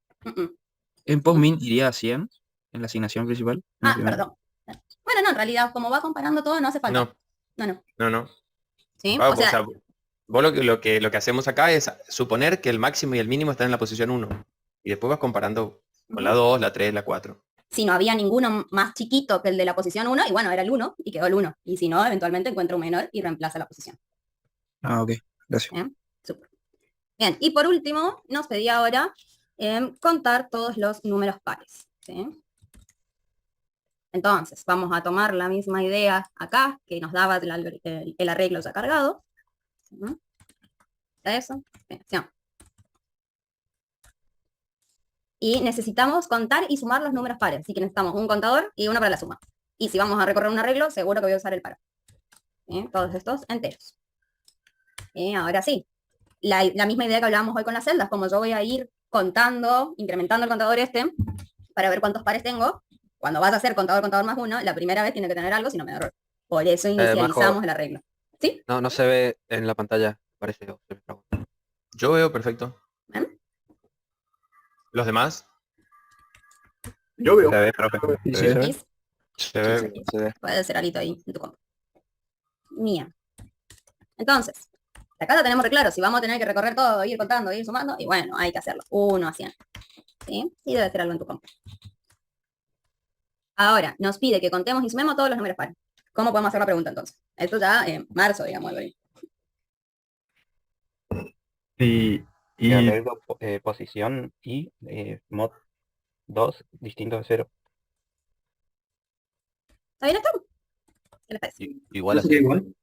¿En postmin iría a 100 en la asignación principal? Ah, perdón. Bueno, no, en realidad, como va comparando todo, no hace falta. No. ¿Sí? Ah, O sea, vos lo que hacemos acá es suponer que el máximo y el mínimo están en la posición 1. Y después vas comparando con la 2, la 3, la 4. si no había ninguno más chiquito que el de la posición 1, y bueno, era el 1 y quedó el 1. Y si no, eventualmente encuentra un menor y reemplaza la posición. Ah, ok. Gracias. ¿Bien? Súper. Bien, y por último, nos pedía ahora contar todos los números pares. ¿Sí? Entonces, vamos a tomar la misma idea acá, que nos daba el arreglo ya cargado. ¿Sí? Eso. Bien, sí. Y necesitamos contar y sumar los números pares. Así que necesitamos un contador y uno para la suma. Y si vamos a recorrer un arreglo, seguro que voy a usar el par. Todos estos enteros. Ahora sí, la misma idea que hablábamos hoy con las celdas, como yo voy a ir contando, incrementando el contador para ver cuántos pares tengo. Cuando vas a hacer contador más uno, la primera vez tiene que tener algo, si no me da error. Por eso inicializamos el arreglo. ¿Sí? No se ve en la pantalla, parece. Yo veo perfecto. ¿Ven? ¿Los demás? Yo veo. Se ve, profe. Sí, Se ve. ¿Veis? Se ve. Se ve. Puede ser alito ahí en tu compu. Mía. Entonces, acá lo tenemos re claro. Si vamos a tener que recorrer todo, ir contando, ir sumando, y bueno, hay que hacerlo. 1 a 100. ¿Sí? Y debe ser algo en tu compu. Ahora, nos pide que contemos y sumemos todos los números pares. ¿Cómo podemos hacer la pregunta entonces? Esto ya en marzo, digamos. Si Y arreglo posición y mod 2 distinto de 0. ¿Está bien esto? ¿Qué les parece? Igual ¿No a sería 0. igual?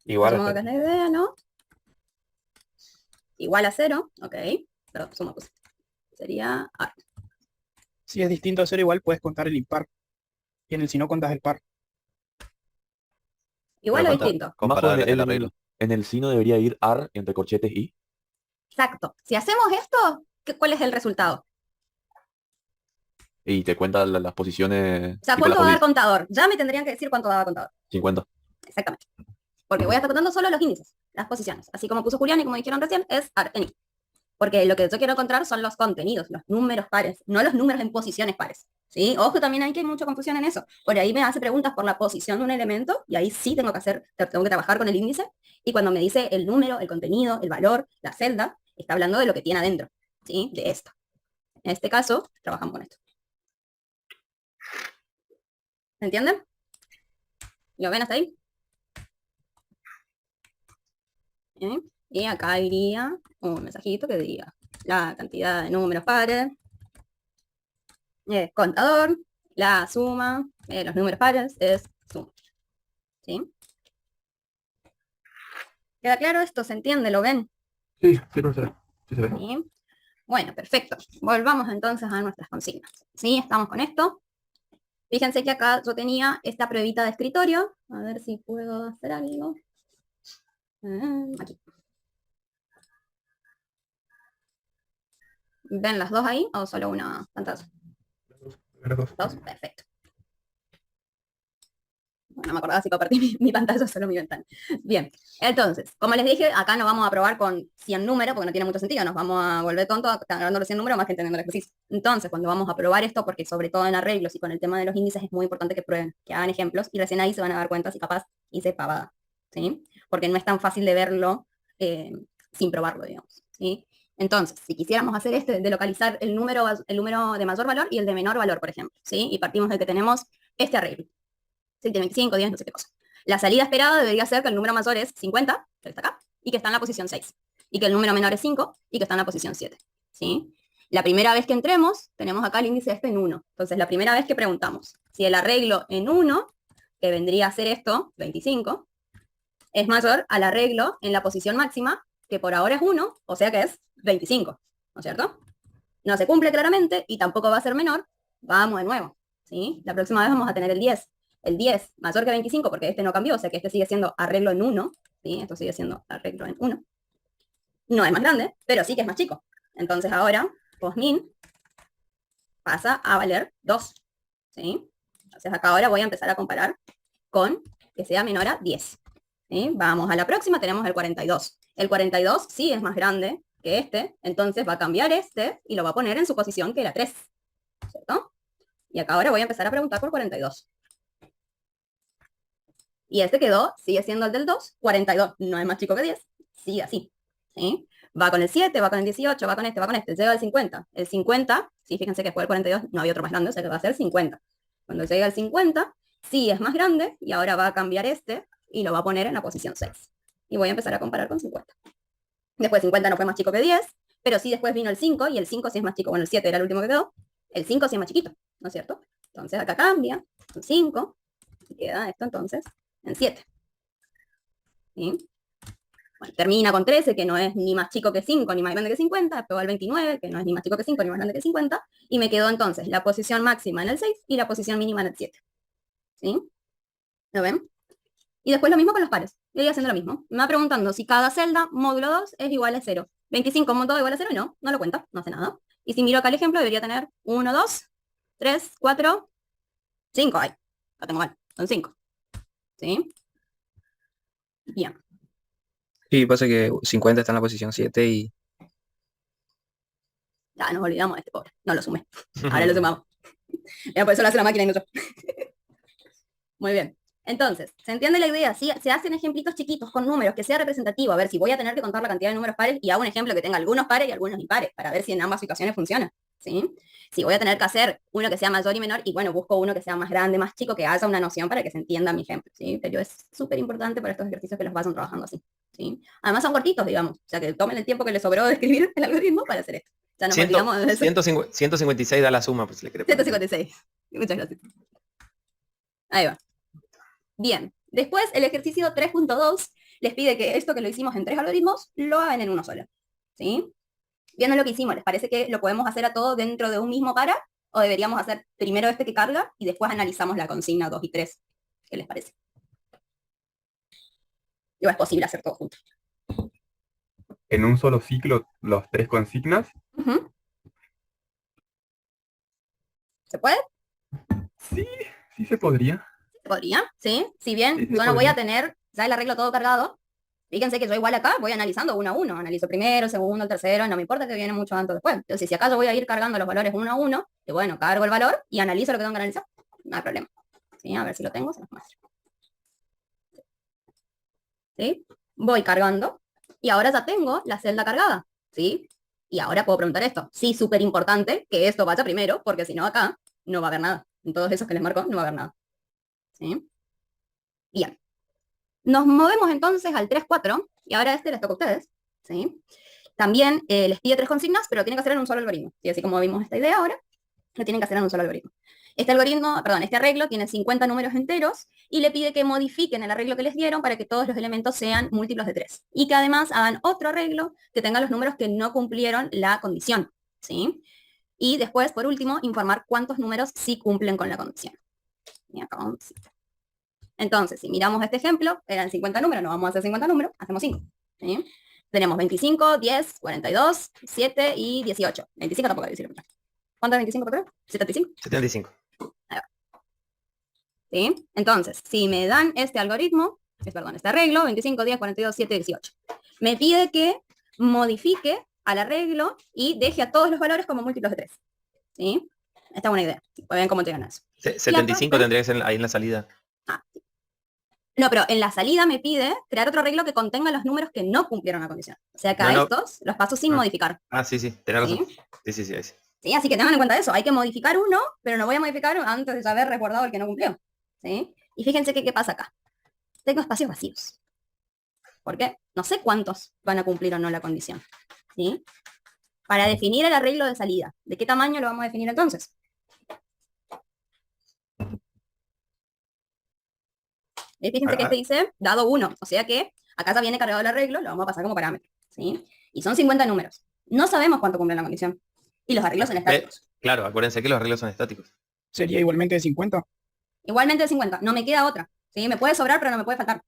Igual a Supongo que 0. es la idea, ¿no? Igual a 0, ok. Perdón, suma pues. Sería... Si es distinto a 0 igual, puedes contar el impar. Y en el si no contas el par. igual o Pero distinto. comparable el arreglo. En el sino debería ir ar entre corchetes y. Exacto. Si hacemos esto, ¿cuál es el resultado? Y te cuenta las posiciones. O sea, tipo ¿cuánto va a dar las contador? Ya me tendrían que decir cuánto daba contador. 50. Exactamente. Porque voy a estar contando solo los índices, las posiciones. Así como puso Julián y como dijeron recién, es AR en I. Porque lo que yo quiero encontrar son los contenidos, los números pares, no los números en posiciones pares. ¿Sí? Ojo, también hay mucha confusión en eso. Por ahí me hace preguntas por la posición de un elemento y ahí sí tengo que trabajar con el índice. Y cuando me dice el número, el contenido, el valor, la celda, está hablando de lo que tiene adentro, ¿sí? De esto. En este caso, trabajamos con esto. ¿Entienden? ¿Lo ven hasta ahí? ¿Sí? Y acá iría un mensajito que diría la cantidad de números pares, contador, la suma de los números pares es suma. ¿Sí? ¿Queda claro esto? ¿Se entiende? ¿Lo ven? sí, profesora. Sí se ve. ¿Sí? Bueno, perfecto. Volvamos entonces a nuestras consignas. ¿Sí? Estamos con esto. Fíjense que acá yo tenía esta pruebita de escritorio. A ver si puedo hacer algo. Aquí. ¿Ven las dos ahí o solo una pantalla? Dos, perfecto. Bueno, no me acordaba si compartí mi pantalla o solo mi ventana. Bien, entonces, como les dije, acá no vamos a probar con 100 números porque no tiene mucho sentido, nos vamos a volver tontos agarrando los 100 números más que entendiendo el ejercicio. Entonces, cuando vamos a probar esto, porque sobre todo en arreglos y con el tema de los índices es muy importante que prueben, que hagan ejemplos y recién ahí se van a dar cuenta si capaz hice pavada, ¿sí? Porque no es tan fácil de verlo sin probarlo, digamos, ¿sí? Entonces, si quisiéramos hacer de localizar el número de mayor valor y el de menor valor, por ejemplo, ¿sí? Y partimos de que tenemos este arreglo. 25, 10, no sé qué cosa. La salida esperada debería ser que el número mayor es 50, que está acá, y que está en la posición 6. Y que el número menor es 5, y que está en la posición 7. ¿Sí? La primera vez que entremos, tenemos acá el índice en 1. Entonces, la primera vez que preguntamos si el arreglo en 1, que vendría a ser esto, 25, es mayor al arreglo en la posición máxima, que por ahora es 1, o sea que es 25. ¿No es cierto? No se cumple claramente, y tampoco va a ser menor. Vamos de nuevo. ¿Sí? La próxima vez vamos a tener el 10. El 10 mayor que 25, porque este no cambió, o sea que este sigue siendo arreglo en 1, ¿sí? Esto sigue siendo arreglo en 1. No es más grande, pero sí que es más chico. Entonces ahora, posmin pasa a valer 2, ¿sí? Entonces acá ahora voy a empezar a comparar con que sea menor a 10. ¿Sí? Vamos a la próxima, tenemos el 42. El 42 sí es más grande que este, entonces va a cambiar este y lo va a poner en su posición que era 3, ¿cierto? Y acá ahora voy a empezar a preguntar por 42. Y este quedó, sigue siendo el del 2, 42, no es más chico que 10, sigue así. ¿Sí? Va con el 7, va con el 18, va con este, llega al 50. El 50, sí, fíjense que después del 42 no había otro más grande, o sea que va a ser 50. Cuando llega al 50, sí es más grande, y ahora va a cambiar este, y lo va a poner en la posición 6. Y voy a empezar a comparar con 50. Después 50 no fue más chico que 10, pero sí después vino el 5, y el 5 sí es más chico, bueno, el 7 era el último que quedó, el 5 sí es más chiquito, ¿no es cierto? Entonces acá cambia, un 5, y queda esto entonces en 7. ¿Sí? Bueno, termina con 13, que no es ni más chico que 5, ni más grande que 50, después va al 29, que no es ni más chico que 5, ni más grande que 50, y me quedó entonces la posición máxima en el 6 y la posición mínima en el 7. ¿Sí? ¿Lo ven? Y después lo mismo con los pares. Yo voy haciendo lo mismo. Me va preguntando si cada celda, módulo 2, es igual a 0. 25 módulo igual a 0, y no lo cuenta, no hace nada. Y si miro acá el ejemplo, debería tener 1, 2, 3, 4, 5. Ay, lo tengo mal, son 5. ¿Sí? Bien. Sí, pasa que 50 está en la posición 7 y... Ya nos olvidamos de este pobre. No lo sumé. Ahora lo sumamos. Ya por eso lo hace la máquina y no yo. Muy bien. Entonces, ¿se entiende la idea? Sí, se hacen ejemplitos chiquitos con números, que sea representativo. A ver si voy a tener que contar la cantidad de números pares y hago un ejemplo que tenga algunos pares y algunos impares, para ver si en ambas situaciones funciona. ¿sí? Si voy a tener que hacer uno que sea mayor y menor, y bueno, busco uno que sea más grande, más chico, que haya una noción para que se entienda mi ejemplo, ¿sí? Pero es súper importante para estos ejercicios que los vayan trabajando así, ¿sí? Además son cortitos, digamos, o sea que tomen el tiempo que les sobró de escribir el algoritmo para hacer esto. Ya nos olvidamos de eso. 156 da la suma, pues si le quiere poner. 156. Muchas gracias. Ahí va. Bien. Después, el ejercicio 3.2 les pide que esto que lo hicimos en 3 algoritmos, lo hagan en uno solo, ¿sí? Viendo lo que hicimos, ¿les parece que lo podemos hacer a todo dentro de un mismo para? ¿O deberíamos hacer primero este que carga y después analizamos la consigna 2 y 3? ¿Qué les parece? ¿O es posible hacer todo junto? En un solo ciclo, los 3 consignas. Ujú. ¿Se puede? Sí se podría. ¿Se podría? ¿Sí? Si bien Sí, se yo no voy a podría. tener ya el arreglo todo cargado, fíjense que yo igual acá voy analizando uno a uno. Analizo primero, el segundo, el tercero, no me importa que viene mucho antes o después. Entonces, si acá yo voy a ir cargando los valores uno a uno, y bueno, cargo el valor y analizo lo que tengo que analizar. No hay problema. ¿Sí? A ver si lo tengo, se los muestro. ¿Sí? Voy cargando y ahora ya tengo la celda cargada. ¿Sí? Y ahora puedo preguntar esto. Sí, súper importante que esto vaya primero, porque si no acá no va a haber nada. En todos esos que les marco no va a haber nada. ¿Sí? Bien. Nos movemos entonces al 3.4 y ahora este les toca a ustedes, ¿sí? También les pide 3 consignas, pero lo tienen que hacer en un solo algoritmo. Y así como vimos esta idea ahora, lo tienen que hacer en un solo algoritmo. Este arreglo tiene 50 números enteros y le pide que modifiquen el arreglo que les dieron para que todos los elementos sean múltiplos de 3. Y que además hagan otro arreglo que tenga los números que no cumplieron la condición, ¿sí? Y después, por último, informar cuántos números sí cumplen con la condición. Y acá vamos a decir. Entonces, si miramos este ejemplo, eran 50 números, no vamos a hacer 50 números, hacemos 5. ¿Sí? Tenemos 25, 10, 42, 7 y 18. 25 tampoco hay que decirlo. ¿Cuánto es 25 por 3? 75. 75. Ahí va. ¿Sí? Entonces, si me dan este algoritmo, este arreglo, 25, 10, 42, 7, 18, me pide que modifique al arreglo y deje a todos los valores como múltiplos de 3. ¿Sí? Esta es una idea. Vean cómo llegan a eso. 75 tendría que ser ahí en la salida. No, pero en la salida me pide crear otro arreglo que contenga los números que no cumplieron la condición. O sea que a estos los paso sin modificar. Sí, tenés razón. Sí. Sí, así que tengan en cuenta eso. Hay que modificar uno, pero no voy a modificar antes de haber resguardado el que no cumplió. ¿Sí? Y fíjense que qué pasa acá. Tengo espacios vacíos. ¿Por qué? No sé cuántos van a cumplir o no la condición. ¿Sí? Para definir el arreglo de salida, ¿de qué tamaño lo vamos a definir entonces? Fíjense que este dice dado 1, o sea que acá ya viene cargado el arreglo, lo vamos a pasar como parámetro, ¿sí? Y son 50 números. No sabemos cuánto cumple la condición. Y los arreglos son estáticos. Claro, acuérdense que los arreglos son estáticos. Sería igualmente de 50. Igualmente de 50, no me queda otra, ¿sí? Me puede sobrar, pero no me puede faltar,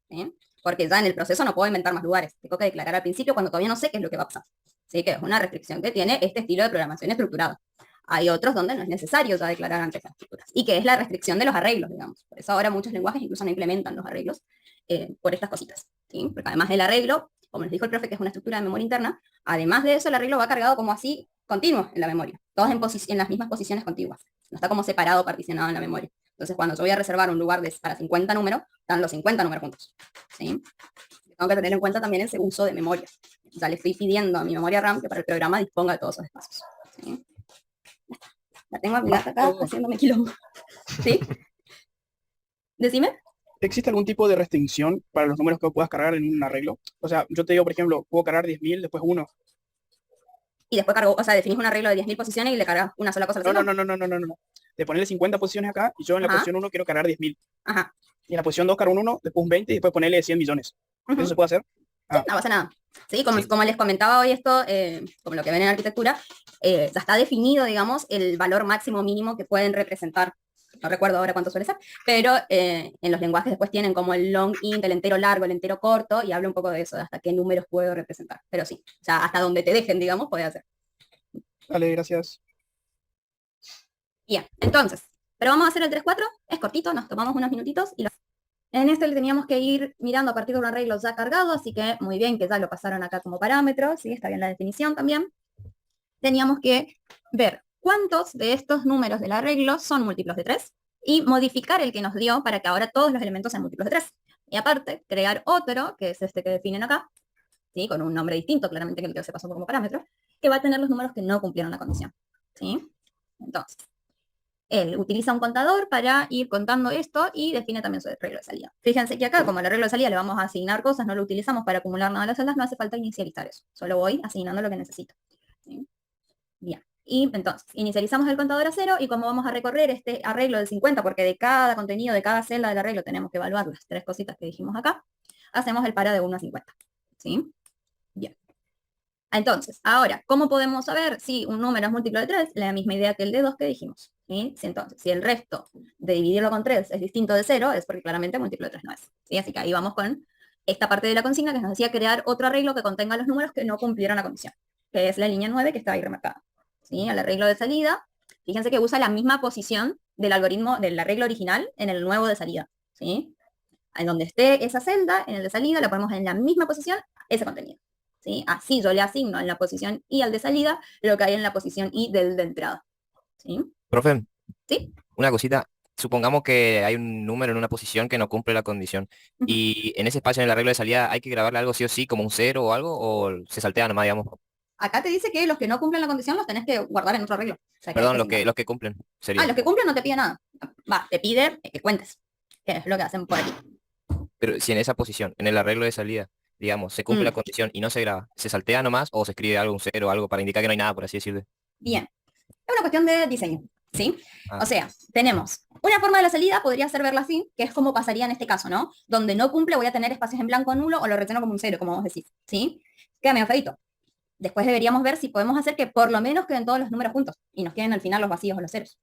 ¿sí? Porque ya en el proceso no puedo inventar más lugares. Tengo que declarar al principio cuando todavía no sé qué es lo que va a pasar. ¿Sí? Que es una restricción que tiene este estilo de programación estructurada. Hay otros donde no es necesario ya declarar antes las estructuras. Y que es la restricción de los arreglos, digamos. Por eso ahora muchos lenguajes incluso no implementan los arreglos por estas cositas. ¿Sí? Porque además del arreglo, como les dijo el profe, que es una estructura de memoria interna, además de eso el arreglo va cargado como así, continuo en la memoria. Todos en las mismas posiciones contiguas. No está como separado, particionado en la memoria. Entonces cuando yo voy a reservar un lugar para 50 números, están los 50 números juntos. ¿Sí? Tengo que tener en cuenta también ese uso de memoria. Ya le estoy pidiendo a mi memoria RAM que para el programa disponga de todos esos espacios. ¿Sí? La tengo a mi gata acá haciéndome quilombo. ¿Sí? Decime. ¿Existe algún tipo de restricción para los números que puedas cargar en un arreglo? O sea, yo te digo, por ejemplo, puedo cargar 10.000, después 1. Y después cargo, o sea, definís un arreglo de 10.000 posiciones y le cargas una sola cosa al final. No. De ponerle 50 posiciones acá y yo en la posición 1 quiero cargar 10.000. Ajá. Y en la posición 2 cargo un 1, después un 20 y después ponerle 100 millones. ¿Eso se puede hacer? Sí, no pasa nada. Sí, como les comentaba hoy esto, como lo que ven en arquitectura, ya está definido, digamos, el valor máximo mínimo que pueden representar. No recuerdo ahora cuánto suele ser, pero en los lenguajes después tienen como el long int, el entero largo, el entero corto, y habla un poco de eso, de hasta qué números puedo representar. Pero sí, o sea, hasta donde te dejen, digamos, puede hacer. Vale, gracias. Bien, entonces, pero vamos a hacer el 3.4, es cortito, nos tomamos unos minutitos y en este le teníamos que ir mirando a partir de un arreglo ya cargado, así que muy bien que ya lo pasaron acá como parámetro, ¿sí? Está bien la definición también. Teníamos que ver cuántos de estos números del arreglo son múltiplos de 3 y modificar el que nos dio para que ahora todos los elementos sean múltiplos de 3. Y aparte, crear otro, que es este que definen acá, ¿sí? Con un nombre distinto, claramente que el que se pasó como parámetro, que va a tener los números que no cumplieron la condición. ¿sí? Entonces, él utiliza un contador para ir contando esto y define también su arreglo de salida. Fíjense que acá, como el arreglo de salida le vamos a asignar cosas, no lo utilizamos para acumular nada de las celdas, no hace falta inicializar eso. Solo voy asignando lo que necesito. ¿Sí? Bien. Y entonces, inicializamos el contador a 0 y como vamos a recorrer este arreglo del 50, porque de cada contenido, de cada celda del arreglo tenemos que evaluar las 3 cositas que dijimos acá, hacemos el para de 1 a 50. ¿Sí? Bien. Entonces, ahora, ¿cómo podemos saber si un número es múltiplo de 3? La misma idea que el de 2 que dijimos. ¿Sí? Entonces, si el resto de dividirlo con 3 es distinto de 0, es porque claramente múltiplo de 3 no es. ¿Sí? Así que ahí vamos con esta parte de la consigna que nos decía crear otro arreglo que contenga los números que no cumplieron la condición, que es la línea 9 que está ahí remarcada. ¿Sí? El arreglo de salida, fíjense que usa la misma posición del algoritmo del arreglo original en el nuevo de salida. ¿Sí? En donde esté esa celda, en el de salida, la ponemos en la misma posición, ese contenido. ¿Sí? Así yo le asigno en la posición I al de salida lo que hay en la posición I del de entrada. ¿Sí? Profe, ¿Sí? una cosita. Supongamos que hay un número en una posición que no cumple la condición. Y en ese espacio en el arreglo de salida hay que grabarle algo sí o sí, como un 0 o algo, o se saltea nomás, digamos. Acá te dice que los que no cumplen la condición los tenés que guardar en otro arreglo. O sea, que Perdón, hay que los que cumplen. Sería. los que cumplen no te pide nada. Va, te pide que cuentes, que es lo que hacen por aquí. Pero si en esa posición, en el arreglo de salida, digamos, se cumple la condición y no se graba, ¿se saltea nomás o se escribe algo, un 0 o algo para indicar que no hay nada, por así decirlo? Bien. Es una cuestión de diseño, ¿sí? Ah. O sea, tenemos una forma de la salida, podría ser verla así, que es como pasaría en este caso, ¿no? Donde no cumple voy a tener espacios en blanco nulo o lo relleno como un 0, como vos decís, ¿sí? Queda medio feito. Después deberíamos ver si podemos hacer que por lo menos queden todos los números juntos y nos queden al final los vacíos o los ceros.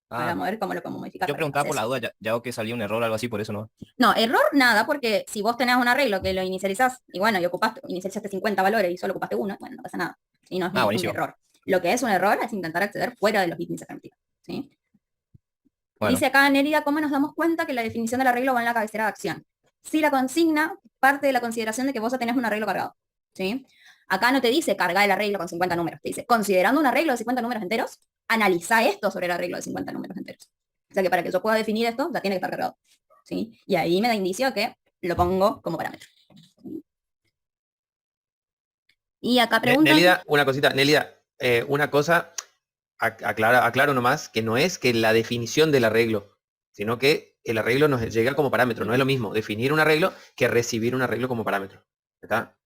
Vamos a ver cómo lo podemos modificar. Yo preguntaba por la duda, ya veo que salió un error o algo así, por eso no. No, error nada, porque si vos tenés un arreglo que lo inicializás y bueno, y inicializaste 50 valores y solo ocupaste uno, bueno, no pasa nada. Y no es un error. Lo que es un error es intentar acceder fuera de los bits interpretativos. ¿Sí? Bueno. Dice acá Nérida cómo nos damos cuenta que la definición del arreglo va en la cabecera de acción. Si la consigna parte de la consideración de que vos ya tenés un arreglo cargado. ¿Sí? Acá no te dice cargar el arreglo con 50 números, te dice, considerando un arreglo de 50 números enteros, analiza esto sobre el arreglo de 50 números enteros. O sea que para que yo pueda definir esto, ya tiene que estar cargado. ¿Sí? Y ahí me da indicio que lo pongo como parámetro. ¿Sí? Y acá preguntan... Nélida, una cosita, Nélida, una cosa, aclaro nomás, que no es que la definición del arreglo, sino que el arreglo nos llega como parámetro. No es lo mismo definir un arreglo que recibir un arreglo como parámetro. ¿Está?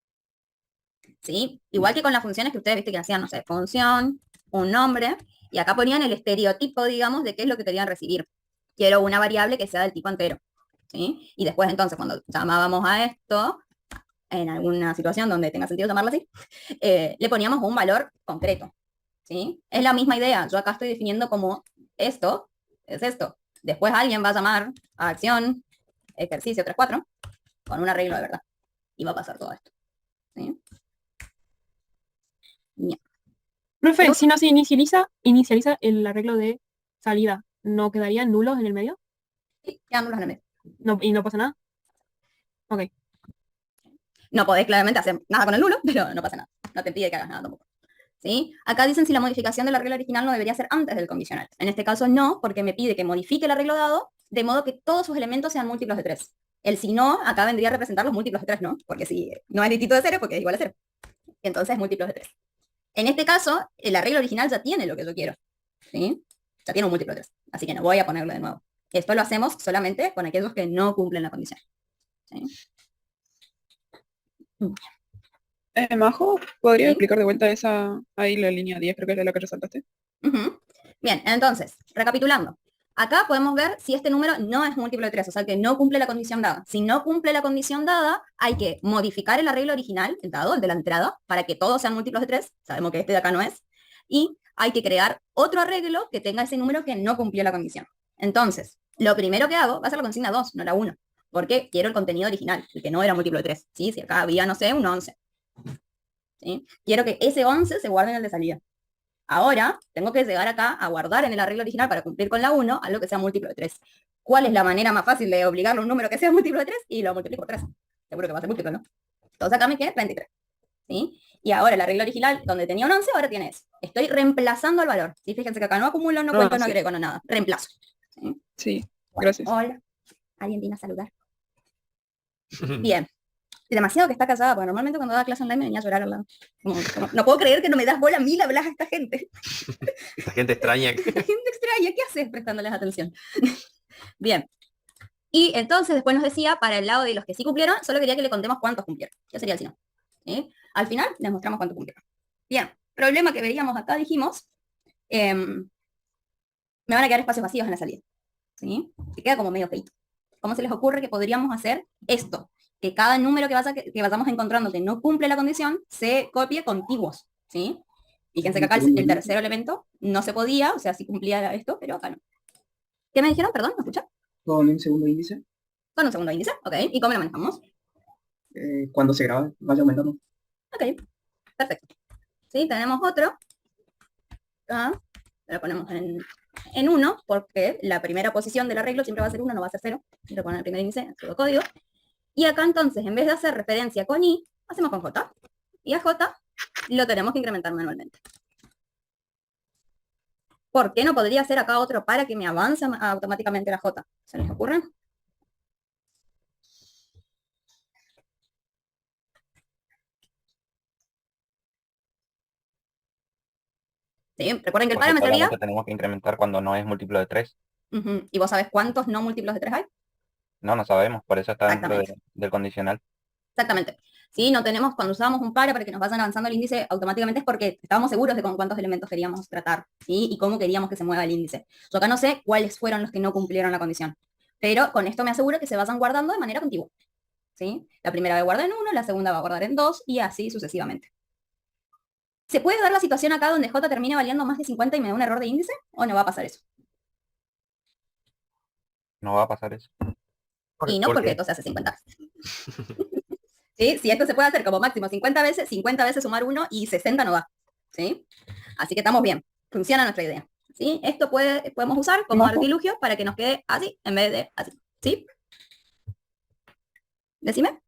¿Sí? Igual que con las funciones que ustedes viste que hacían, no sé, función, un nombre, y acá ponían el estereotipo, digamos, de qué es lo que querían recibir. Quiero una variable que sea del tipo entero. ¿Sí? Y después entonces, cuando llamábamos a esto, en alguna situación donde tenga sentido llamarlo así, le poníamos un valor concreto. ¿Sí? Es la misma idea. Yo acá estoy definiendo como esto es esto. Después alguien va a llamar a acción, ejercicio 3.4, con un arreglo de verdad. Y va a pasar todo esto. ¿Sí? Bien. Profe, si no se inicializa el arreglo de salida, ¿no quedarían nulos en el medio? Sí, quedan nulos en el medio. No, ¿y no pasa nada? Ok. No podés claramente hacer nada con el nulo, pero no pasa nada. No te pide que hagas nada tampoco. ¿Sí? Acá dicen si la modificación del arreglo original no debería ser antes del condicional. En este caso no, porque me pide que modifique el arreglo dado, de modo que todos sus elementos sean múltiplos de 3. El si no, acá vendría a representar los múltiplos de 3, ¿no? Porque si no es distinto de 0, porque es igual a 0. Entonces múltiplos de 3. En este caso, el arreglo original ya tiene lo que yo quiero. ¿Sí? Ya tiene un múltiplo de 3. Así que no voy a ponerlo de nuevo. Esto lo hacemos solamente con aquellos que no cumplen la condición. ¿Sí? Majo, ¿podría explicar de vuelta ahí la línea 10, creo que es la que resaltaste? Bien, entonces, recapitulando. Acá podemos ver si este número no es múltiplo de 3, o sea que no cumple la condición dada. Si no cumple la condición dada, hay que modificar el arreglo original, el dado, el de la entrada, para que todos sean múltiplos de 3. Sabemos que este de acá no es. Y hay que crear otro arreglo que tenga ese número que no cumplió la condición. Entonces, lo primero que hago va a ser la consigna 2, no la 1. Porque quiero el contenido original, el que no era múltiplo de 3. ¿Sí? Si acá había, no sé, un 11. ¿Sí? Quiero que ese 11 se guarde en el de salida. Ahora, tengo que llegar acá a guardar en el arreglo original para cumplir con la 1 algo que sea múltiplo de 3. ¿Cuál es la manera más fácil de obligarle a un número que sea múltiplo de 3? Y lo multiplico por 3. Seguro que va a ser múltiplo, ¿no? Entonces acá me queda 33. ¿Sí? Y ahora el arreglo original, donde tenía un 11, ahora tiene eso. Estoy reemplazando el valor. ¿Sí? Fíjense que acá no acumulo, no cuento, no agrego, no nada. Reemplazo. ¿Sí? Sí, gracias. Hola. ¿Alguien viene a saludar? Bien. Demasiado que está casada, porque normalmente cuando daba clase online me venía a llorar al lado. No puedo creer que no me das bola a mí, le hablas a esta gente. Esta gente extraña. Esta gente extraña, ¿qué haces prestándoles atención? Bien. Y entonces después nos decía, para el lado de los que sí cumplieron, solo quería que le contemos cuántos cumplieron. ¿Qué sería el si no? ¿Sí? Al final les mostramos cuánto cumplieron. Bien, problema que veíamos acá, dijimos, me van a quedar espacios vacíos en la salida. ¿Sí? Se queda como medio feito. ¿Cómo se les ocurre que podríamos hacer esto? Que cada número que vayamos encontrando que no cumple la condición se copie contiguos. ¿Sí? Fíjense que acá el tercer elemento no se podía, o sea, sí cumplía esto, pero acá no. ¿Qué me dijeron? Perdón, ¿me escuchan? Con un segundo índice, Con un segundo índice, ok. ¿Y cómo lo manejamos? cuando se graba, vaya aumentando. Ok, perfecto. ¿Sí? Tenemos otro. Acá, lo ponemos en 1, porque la primera posición del arreglo siempre va a ser 1, no va a ser 0. Lo ponen en el primer índice, en todo código. Y acá entonces, en vez de hacer referencia con i, hacemos con j. Y a j lo tenemos que incrementar manualmente. ¿Por qué no podría hacer acá otro para que me avance automáticamente la j? ¿Se les ocurre? Sí, recuerden que el para me salía. Tenemos que incrementar cuando no es múltiplo de 3. ¿Y vos sabés cuántos no múltiplos de 3 hay? No sabemos, por eso está dentro del condicional. Exactamente. Sí, no tenemos, cuando usábamos un para que nos vayan avanzando el índice automáticamente es porque estábamos seguros de con cuántos elementos queríamos tratar, ¿sí? Y cómo queríamos que se mueva el índice. Yo acá no sé cuáles fueron los que no cumplieron la condición, pero con esto me aseguro que se vayan guardando de manera contigua, ¿sí? La primera va a guardar en 1, la segunda va a guardar en 2 y así sucesivamente. ¿Se puede dar la situación acá donde j termine valiendo más de 50 y me da un error de índice? ¿O no va a pasar eso? No va a pasar eso. Y no porque esto se hace 50 veces. ¿Sí? Si esto se puede hacer como máximo 50 veces sumar 1 y 60 no da. ¿Sí? Así que estamos bien. Funciona nuestra idea. ¿Sí? Esto podemos usar como artilugio para que nos quede así en vez de así. ¿Sí? Decime.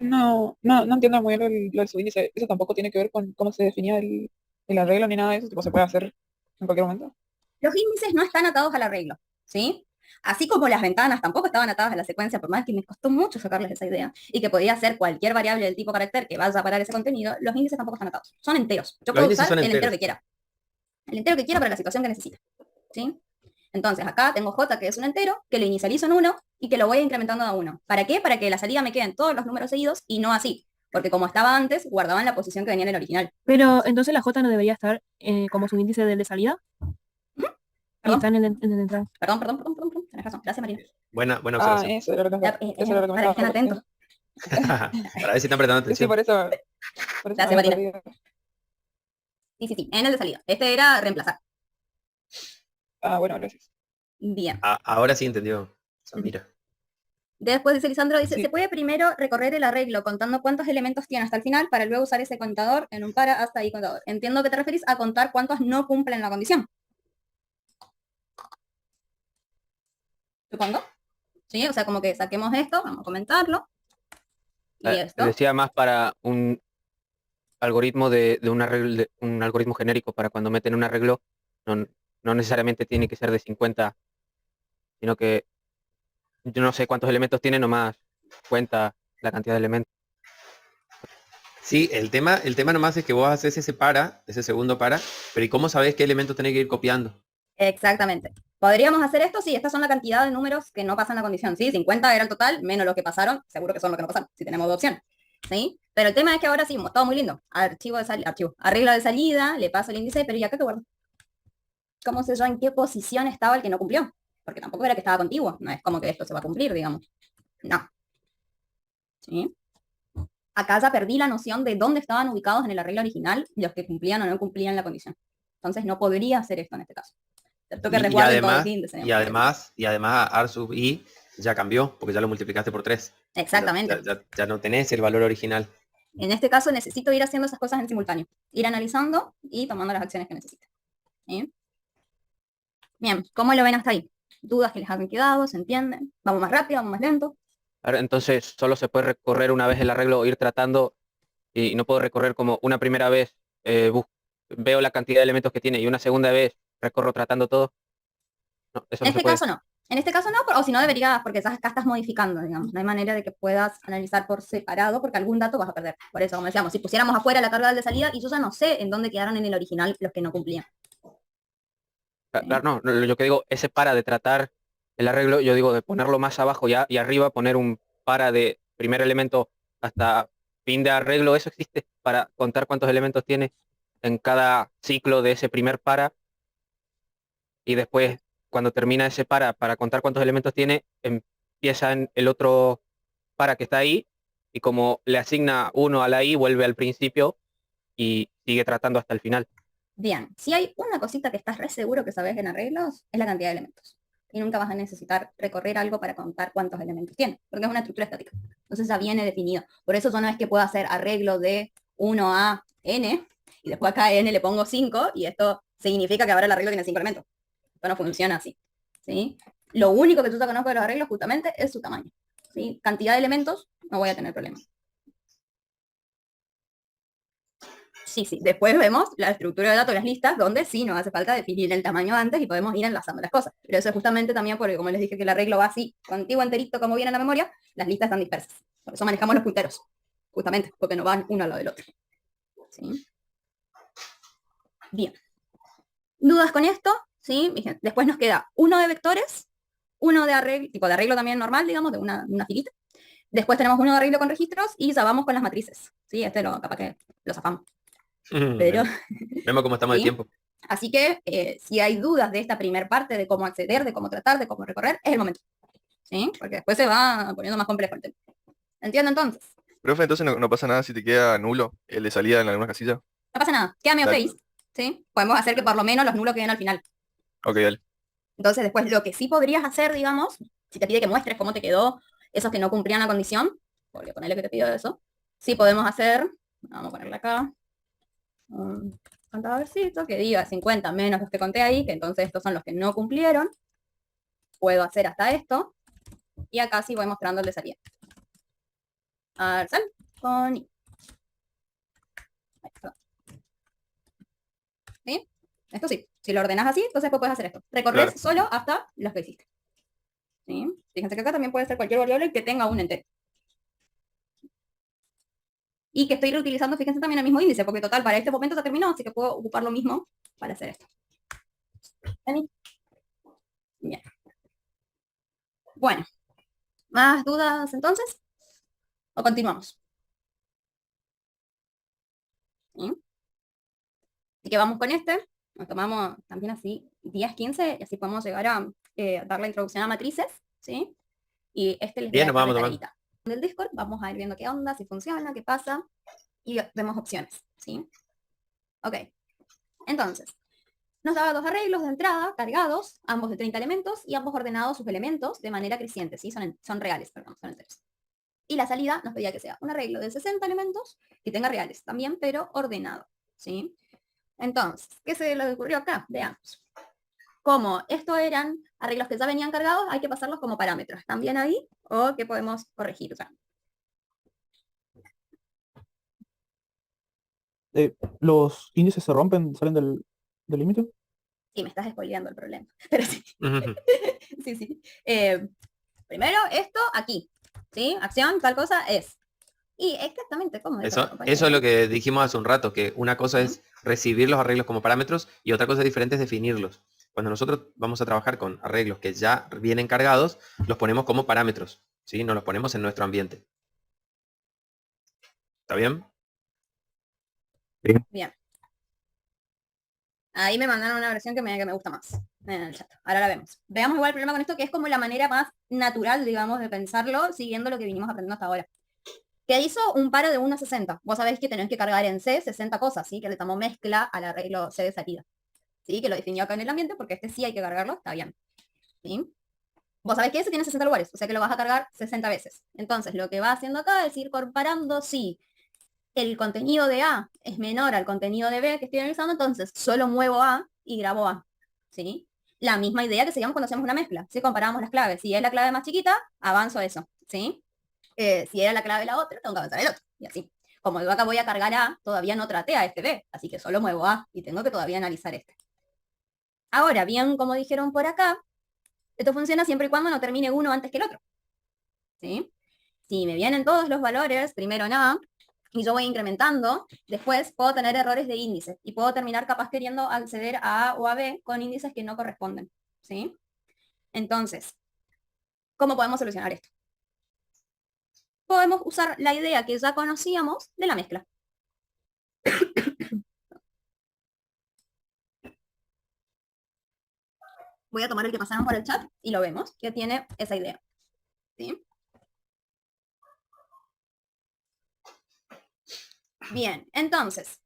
No entiendo muy bien lo del subíndice. Eso tampoco tiene que ver con cómo se definía el arreglo ni nada de eso. Tipo, se puede hacer en cualquier momento. Los índices no están atados al arreglo. ¿Sí? Así como las ventanas tampoco estaban atadas a la secuencia, por más que me costó mucho sacarles esa idea, y que podía ser cualquier variable del tipo carácter que vaya a parar ese contenido, los índices tampoco están atados. Son enteros. Yo puedo usar el entero que quiera. El entero que quiera para la situación que necesite. ¿Sí? Entonces acá tengo j, que es un entero, que lo inicializo en 1 y que lo voy incrementando a 1. ¿Para qué? Para que la salida me queden todos los números seguidos y no así. Porque como estaba antes, guardaban la posición que venía en el original. Pero entonces la j no debería estar como subíndice del de salida. Y está en el de entrada. Perdón. Tenés razón. Gracias, Marina. Buena observación. Eso era lo que me Para que estén atentos. Para ver si están prestando atención. Sí, por eso Gracias, Marina. Sí. En el de salida. Este era reemplazar. Bueno, gracias. Bien. Ahora sí entendió, Samira. Después dice Lisandro, dice, Sí. se puede primero recorrer el arreglo contando cuántos elementos tiene hasta el final para luego usar ese contador en un para hasta ahí contador. Entiendo que te referís a contar cuántos no cumplen la condición. Supongo. ¿Sí? O sea, como que saquemos esto, vamos a comentarlo. Y esto. Decía más para un algoritmo de un arreglo, un algoritmo genérico para cuando meten un arreglo, no necesariamente tiene que ser de 50, sino que yo no sé cuántos elementos tiene, nomás cuenta la cantidad de elementos. Sí, el tema nomás es que vos haces ese segundo para, pero ¿y cómo sabés qué elementos tenés que ir copiando? Exactamente. ¿Podríamos hacer esto? Sí, estas son la cantidad de números que no pasan la condición. Sí, 50 era el total, menos los que pasaron, seguro que son los que no pasaron, si tenemos dos opciones. ¿Sí? Pero el tema es que ahora sí, todo muy lindo. Arreglo de salida, le paso el índice, pero ¿y acá qué guardo? ¿Cómo sé yo en qué posición estaba el que no cumplió? Porque tampoco era que estaba contiguo. No es como que esto se va a cumplir, digamos. No. ¿Sí? Acá ya perdí la noción de dónde estaban ubicados en el arreglo original los que cumplían o no cumplían la condición. Entonces no podría hacer esto en este caso. Cierto que resguarden todos los índices. Y además R sub i ya cambió, porque ya lo multiplicaste por 3. Exactamente. Ya no tenés el valor original. En este caso necesito ir haciendo esas cosas en simultáneo. Ir analizando y tomando las acciones que necesite. ¿Sí? Bien, ¿cómo lo ven hasta ahí? ¿Dudas que les han quedado? ¿Se entienden? ¿Vamos más rápido? ¿Vamos más lento? Ahora, entonces solo se puede recorrer una vez el arreglo, ir tratando, y no puedo recorrer como una primera vez, veo la cantidad de elementos que tiene, y una segunda vez recorro tratando todo. No, eso En no se este puede. caso no. En este caso no, o si no deberías, porque acá estás modificando, digamos. No hay manera de que puedas analizar por separado, porque algún dato vas a perder. Por eso, como decíamos, si pusiéramos afuera la carga del de salida, y yo ya no sé en dónde quedaron en el original los que no cumplían. Claro, no, yo que digo, ese para de tratar el arreglo, yo digo de ponerlo más abajo y arriba, poner un para de primer elemento hasta fin de arreglo, ¿eso existe? Para contar cuántos elementos tiene en cada ciclo de ese primer para, y después, cuando termina ese para contar cuántos elementos tiene, empieza en el otro para que está ahí, y como le asigna uno a la i, vuelve al principio y sigue tratando hasta el final. Bien, si hay una cosita que estás re seguro que sabes en arreglos, es la cantidad de elementos. Y nunca vas a necesitar recorrer algo para contar cuántos elementos tiene, porque es una estructura estática. Entonces ya viene definido. Por eso yo no es que pueda hacer arreglo de 1 a n, y después acá a n le pongo 5, y esto significa que ahora el arreglo tiene 5 elementos. Esto no funciona así, ¿sí? Lo único que yo ya conozco de los arreglos justamente es su tamaño, ¿sí? Cantidad de elementos, no voy a tener problema. Sí, después vemos la estructura de datos, las listas, donde sí nos hace falta definir el tamaño antes y podemos ir enlazando las cosas. Pero eso es justamente también porque, como les dije, que el arreglo va así, contigo enterito como viene en la memoria, las listas están dispersas. Por eso manejamos los punteros, justamente, porque no van uno al lado del otro. ¿Sí? Bien. ¿Dudas con esto? ¿Sí? Después nos queda uno de vectores, uno de arreglo, tipo de arreglo también normal, digamos, de una filita. Después tenemos uno de arreglo con registros y ya vamos con las matrices. ¿Sí? Capaz que lo zafamos. Pero, vemos cómo estamos de ¿sí? tiempo. Así que si hay dudas de esta primer parte, de cómo acceder, de cómo tratar, de cómo recorrer, es el momento. ¿Sí? Porque después se va poniendo más complejo el tema. ¿Entiendo entonces? Profe, entonces no pasa nada si te queda nulo el de salida en alguna casilla. No pasa nada. Queda medio Dale. face. ¿Sí? Podemos hacer que por lo menos los nulos queden al final. Ok, dale. Entonces después lo que sí podrías hacer, digamos, si te pide que muestres cómo te quedó esos que no cumplían la condición, porque ponerle que te pido eso, sí podemos hacer, vamos a ponerle acá, un contadorcito que diga 50 menos los que conté ahí, que entonces estos son los que no cumplieron. Puedo hacer hasta esto, y acá sí voy mostrando el de salida. Arsal con I. ¿Sí? Esto sí. Si lo ordenas así, entonces después puedes hacer esto. Recorres Claro. solo hasta los que hiciste. ¿Sí? Fíjense que acá también puede ser cualquier variable que tenga un entero. Y que estoy reutilizando, fíjense, también el mismo índice, porque total, para este momento ya terminó, así que puedo ocupar lo mismo para hacer esto. Bien. Bueno. ¿Más dudas entonces? ¿O continuamos? ¿Sí? Así que vamos con este. Nos tomamos también así 10, 15, y así podemos llegar a dar la introducción a matrices, ¿sí? Y este les voy Bien, a nos dejar vamos de tomando. tareita. Del Discord vamos a ir viendo qué onda, si funciona, qué pasa, y vemos opciones, ¿sí? Ok. Entonces, nos daba dos arreglos de entrada, cargados, ambos de 30 elementos, y ambos ordenados sus elementos de manera creciente, ¿sí? Son reales, perdón, son enteros. Y la salida nos pedía que sea un arreglo de 60 elementos, que tenga reales también, pero ordenado, ¿sí? Entonces, ¿qué se le ocurrió acá? Veamos. Como estos eran arreglos que ya venían cargados, hay que pasarlos como parámetros. ¿Están bien ahí? ¿O qué podemos corregir? O sea, ¿Los índices se rompen, salen del límite? sí, me estás spoileando el problema. Pero sí. Sí. Primero, esto aquí. ¿Sí? Acción, tal cosa es. Y exactamente como dijo la Eso compañera. es lo que dijimos hace un rato, que una cosa es recibir los arreglos como parámetros y otra cosa diferente es definirlos. Cuando nosotros vamos a trabajar con arreglos que ya vienen cargados, los ponemos como parámetros, ¿sí? No los ponemos en nuestro ambiente. ¿Está bien? Bien. Ahí me mandaron una versión que me gusta más en el chat. Ahora la vemos. Veamos igual el problema con esto, que es como la manera más natural, digamos, de pensarlo, siguiendo lo que vinimos aprendiendo hasta ahora. Que hizo un paro de 1 a 60. Vos sabéis que tenés que cargar en C 60 cosas, ¿sí? Que le tomó mezcla al arreglo C de salida. ¿Sí? Que lo definió acá en el ambiente, porque este sí hay que cargarlo, está bien. ¿Sí? Vos sabés que ese tiene 60 lugares, o sea que lo vas a cargar 60 veces. Entonces, lo que va haciendo acá es ir comparando si el contenido de A es menor al contenido de B que estoy analizando, entonces solo muevo A y grabo A. ¿Sí? La misma idea que seguimos cuando hacemos una mezcla. Si comparamos las claves, si es la clave más chiquita, avanzo eso. ¿Sí? Si era la clave de la otra, tengo que avanzar el otro. Y así. Como yo acá voy a cargar A, todavía no traté a este B, así que solo muevo A y tengo que todavía analizar este. Ahora, bien, como dijeron por acá, Esto funciona siempre y cuando no termine uno antes que el otro. ¿Sí? Si me vienen todos los valores, primero en A, y yo voy incrementando, después puedo tener errores de índice y puedo terminar capaz queriendo acceder a A o a B con índices que no corresponden. ¿Sí? Entonces, ¿cómo podemos solucionar esto? Podemos usar la idea que ya conocíamos de la mezcla. Voy a tomar el que pasaron por el chat y lo vemos, que tiene esa idea. ¿Sí? Bien, entonces,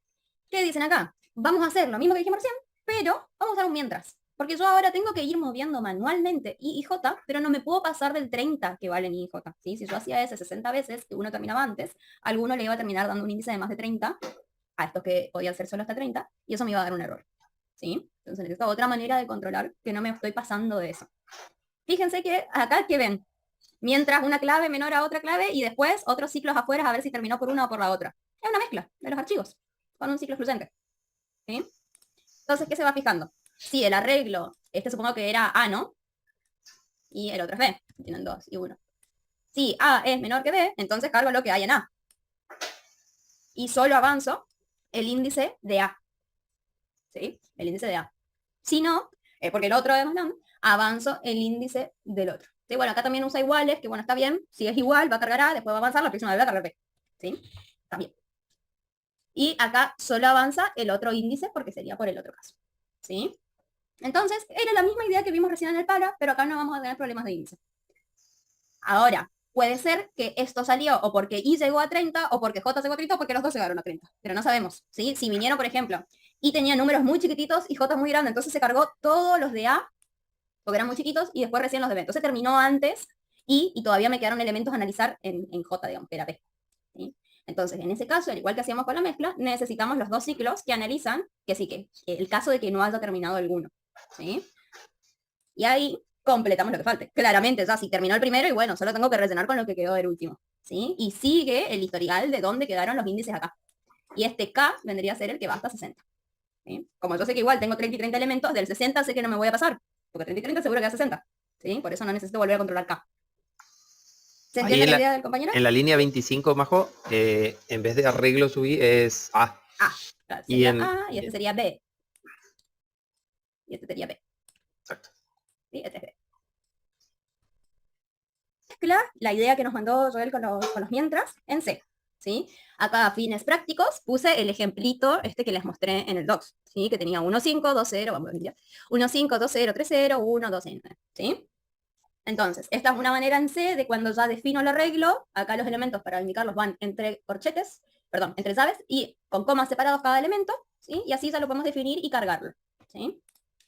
¿qué dicen acá? Vamos a hacer lo mismo que dijimos recién, pero vamos a usar un mientras. Porque yo ahora tengo que ir moviendo manualmente I y J, pero no me puedo pasar del 30 que valen I y J. ¿Sí? Si yo hacía ese 60 veces, que uno terminaba antes, a alguno le iba a terminar dando un índice de más de 30, a estos que podían ser solo hasta 30, y eso me iba a dar un error. ¿Sí? Entonces necesito otra manera de controlar que no me estoy pasando de eso. Fíjense que acá, ¿qué ven? Mientras una clave menor a otra clave y después otros ciclos afuera a ver si terminó por una o por la otra. Es una mezcla de los archivos con un ciclo excluyente. ¿Sí? Entonces, ¿qué se va fijando? Si el arreglo, este supongo que era A, ¿no? Y el otro es B. Tienen 2 y 1. Si A es menor que B, entonces cargo lo que hay en A. Y solo avanzo el índice de A. ¿Sí? El índice de A. Si no, porque el otro es más grande, avanzo el índice del otro. ¿Sí? Bueno, acá también usa iguales, que bueno, está bien. Si es igual, va a cargar A, después va a avanzar, la próxima vez va a cargar B. ¿Sí? También. Y acá solo avanza el otro índice porque sería por el otro caso. ¿Sí? Entonces, era la misma idea que vimos recién en el para, pero acá no vamos a tener problemas de índice. Ahora, puede ser que esto salió o porque I llegó a 30 o porque J llegó a 30 o porque los dos llegaron a 30. Pero no sabemos, ¿sí? Si vinieron, por ejemplo, I tenía números muy chiquititos y J muy grande, entonces se cargó todos los de A, porque eran muy chiquitos, y después recién los de B. Entonces terminó antes y todavía me quedaron elementos a analizar en J, digamos, que era B. ¿Sí? Entonces, en ese caso, al igual que hacíamos con la mezcla, necesitamos los dos ciclos que analizan, que sí, que el caso de que no haya terminado alguno. ¿Sí? Y ahí completamos lo que falte. Claramente, ya si terminó el primero, y bueno, solo tengo que rellenar con lo que quedó del último. ¿Sí? Y sigue el historial de dónde quedaron los índices acá. Y este K vendría a ser el que va hasta 60. ¿Sí? Como yo sé que igual tengo 30 y 30 elementos, del 60 sé que no me voy a pasar, porque 30 y 30 seguro que da 60. ¿Sí? Por eso no necesito volver a controlar K. ¿Se Ahí entiende la idea del compañero? en la línea 25, Majo, en vez de arreglo subí es A. Claro, Y sería en- A y este sería B. Y este sería B. Exacto. ¿Sí? Este es B. Mezcla la idea que nos mandó Joel con los mientras en C. ¿Sí? Acá a fines prácticos puse el ejemplito este que les mostré en el docs. ¿Sí? Que tenía 1, 5, 2, 0, vamos a ver, 1, 5, 2, 0, 3, 0, 1, 2, 9. ¿Sí? Entonces, esta es una manera en C de cuando ya defino el arreglo, acá los elementos para indicarlos van entre corchetes, perdón, entre llaves y con comas separados cada elemento, ¿sí? Y así ya lo podemos definir y cargarlo, ¿sí?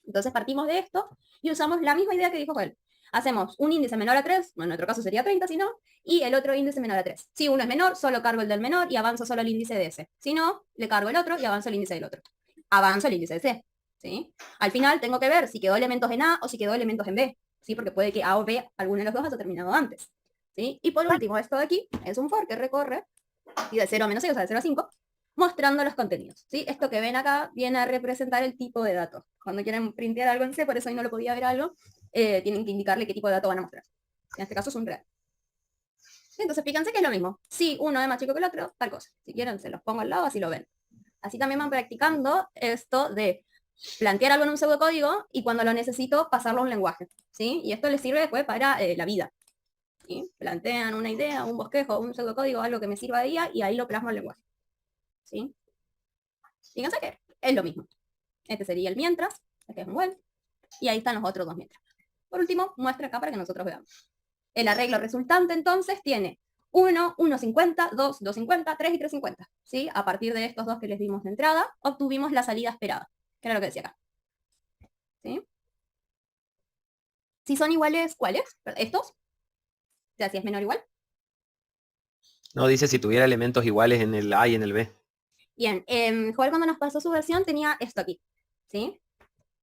Entonces partimos de esto y usamos la misma idea que dijo Joel. Hacemos un índice menor a 3, bueno, en nuestro caso sería 30 si no, y el otro índice menor a 3. Si uno es menor, solo cargo el del menor y avanzo solo el índice de ese. Si no, le cargo el otro y avanzo el índice del otro. Avanzo el índice de C, ¿sí? Al final tengo que ver si quedó elementos en A o si quedó elementos en B. ¿Sí? Porque puede que A o B, alguno de los dos haya terminado antes. ¿Sí? Y por último, esto de aquí es un for que recorre, y de 0 a menos 6, o sea, de 0 a 5, mostrando los contenidos. ¿Sí? Esto que ven acá viene a representar el tipo de datos. Cuando quieren printear algo en C, por eso hoy no lo podía ver algo, tienen que indicarle qué tipo de dato van a mostrar. En este caso es un real. Entonces fíjense que es lo mismo. Si uno es más chico que el otro, tal cosa. Si quieren, se los pongo al lado, así lo ven. Así también van practicando esto de plantear algo en un pseudocódigo y cuando lo necesito pasarlo a un lenguaje, ¿sí? Y esto les sirve después para la vida, ¿sí? Plantean una idea, un bosquejo, un pseudocódigo, algo que me sirva de guía y ahí lo plasmo al lenguaje, ¿sí? Fíjense que es lo mismo. Este sería el mientras, este es un while, y ahí están los otros dos mientras. Por último, muestra acá para que nosotros veamos. El arreglo resultante entonces tiene 1, 1,50, 2, 2,50, 3 y 3,50, ¿sí? A partir de estos dos que les dimos de entrada, obtuvimos la salida esperada, que era lo que decía acá. ¿Sí? Si son iguales, ¿cuáles? ¿Estos? O sea, si es menor o igual. No, dice si tuviera elementos iguales en el A y en el B. Bien, Joel cuando nos pasó su versión tenía esto aquí. ¿Sí?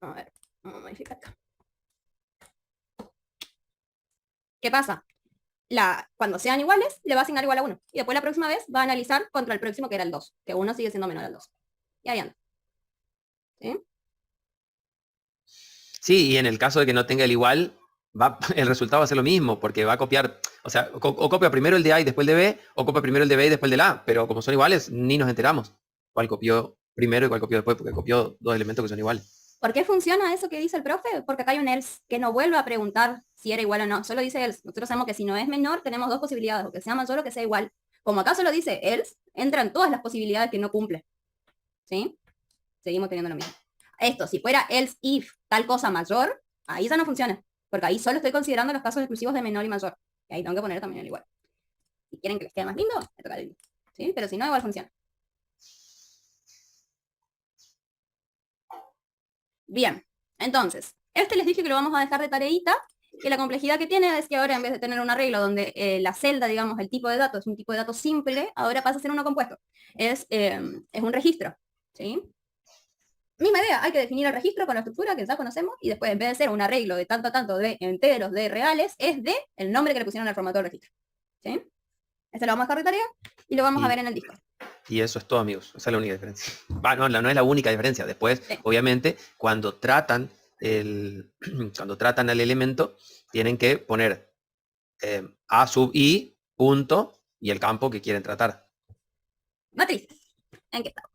A ver, vamos a modificar acá. ¿Qué pasa? Cuando sean iguales, le va a asignar igual a 1. Y después la próxima vez va a analizar contra el próximo que era el 2. Que 1 sigue siendo menor al 2. Y ahí anda. ¿Sí? Sí, y en el caso de que no tenga el igual, el resultado va a ser lo mismo, porque va a copiar, o sea, o copia primero el de A y después el de B, o copia primero el de B y después el de A, pero como son iguales, ni nos enteramos cuál copió primero y cuál copió después, porque copió dos elementos que son iguales. ¿Por qué funciona eso que dice el profe? Porque acá hay un else que no vuelve a preguntar si era igual o no, solo dice else. Nosotros sabemos que si no es menor, tenemos dos posibilidades, o que sea mayor o que sea igual. Como acá solo dice else, entran todas las posibilidades que no cumple. ¿Sí? Seguimos teniendo lo mismo. Esto, si fuera else if tal cosa mayor, ahí ya no funciona. Porque ahí solo estoy considerando los casos exclusivos de menor y mayor. Y ahí tengo que poner también el igual. Si quieren que les quede más lindo, me toca el lindo. ¿Sí? Pero si no, igual funciona. Bien, entonces, este les dije que lo vamos a dejar de tareita, que la complejidad que tiene es que ahora en vez de tener un arreglo donde la celda, digamos, el tipo de datos es un tipo de datos simple, ahora pasa a ser uno compuesto. Es un registro, ¿sí? Misma idea, hay que definir el registro con la estructura que ya conocemos y después en vez de ser un arreglo de tanto a tanto de enteros, de reales, es de el nombre que le pusieron al formato del registro. ¿Sí? Este lo vamos a dejar de tarea y lo vamos a ver en el Discord. Y eso es todo, amigos. Esa es la única diferencia. No es la única diferencia. Después, obviamente, cuando tratan al elemento, tienen que poner A sub I, punto, y el campo que quieren tratar. Matrices. ¿En qué estamos?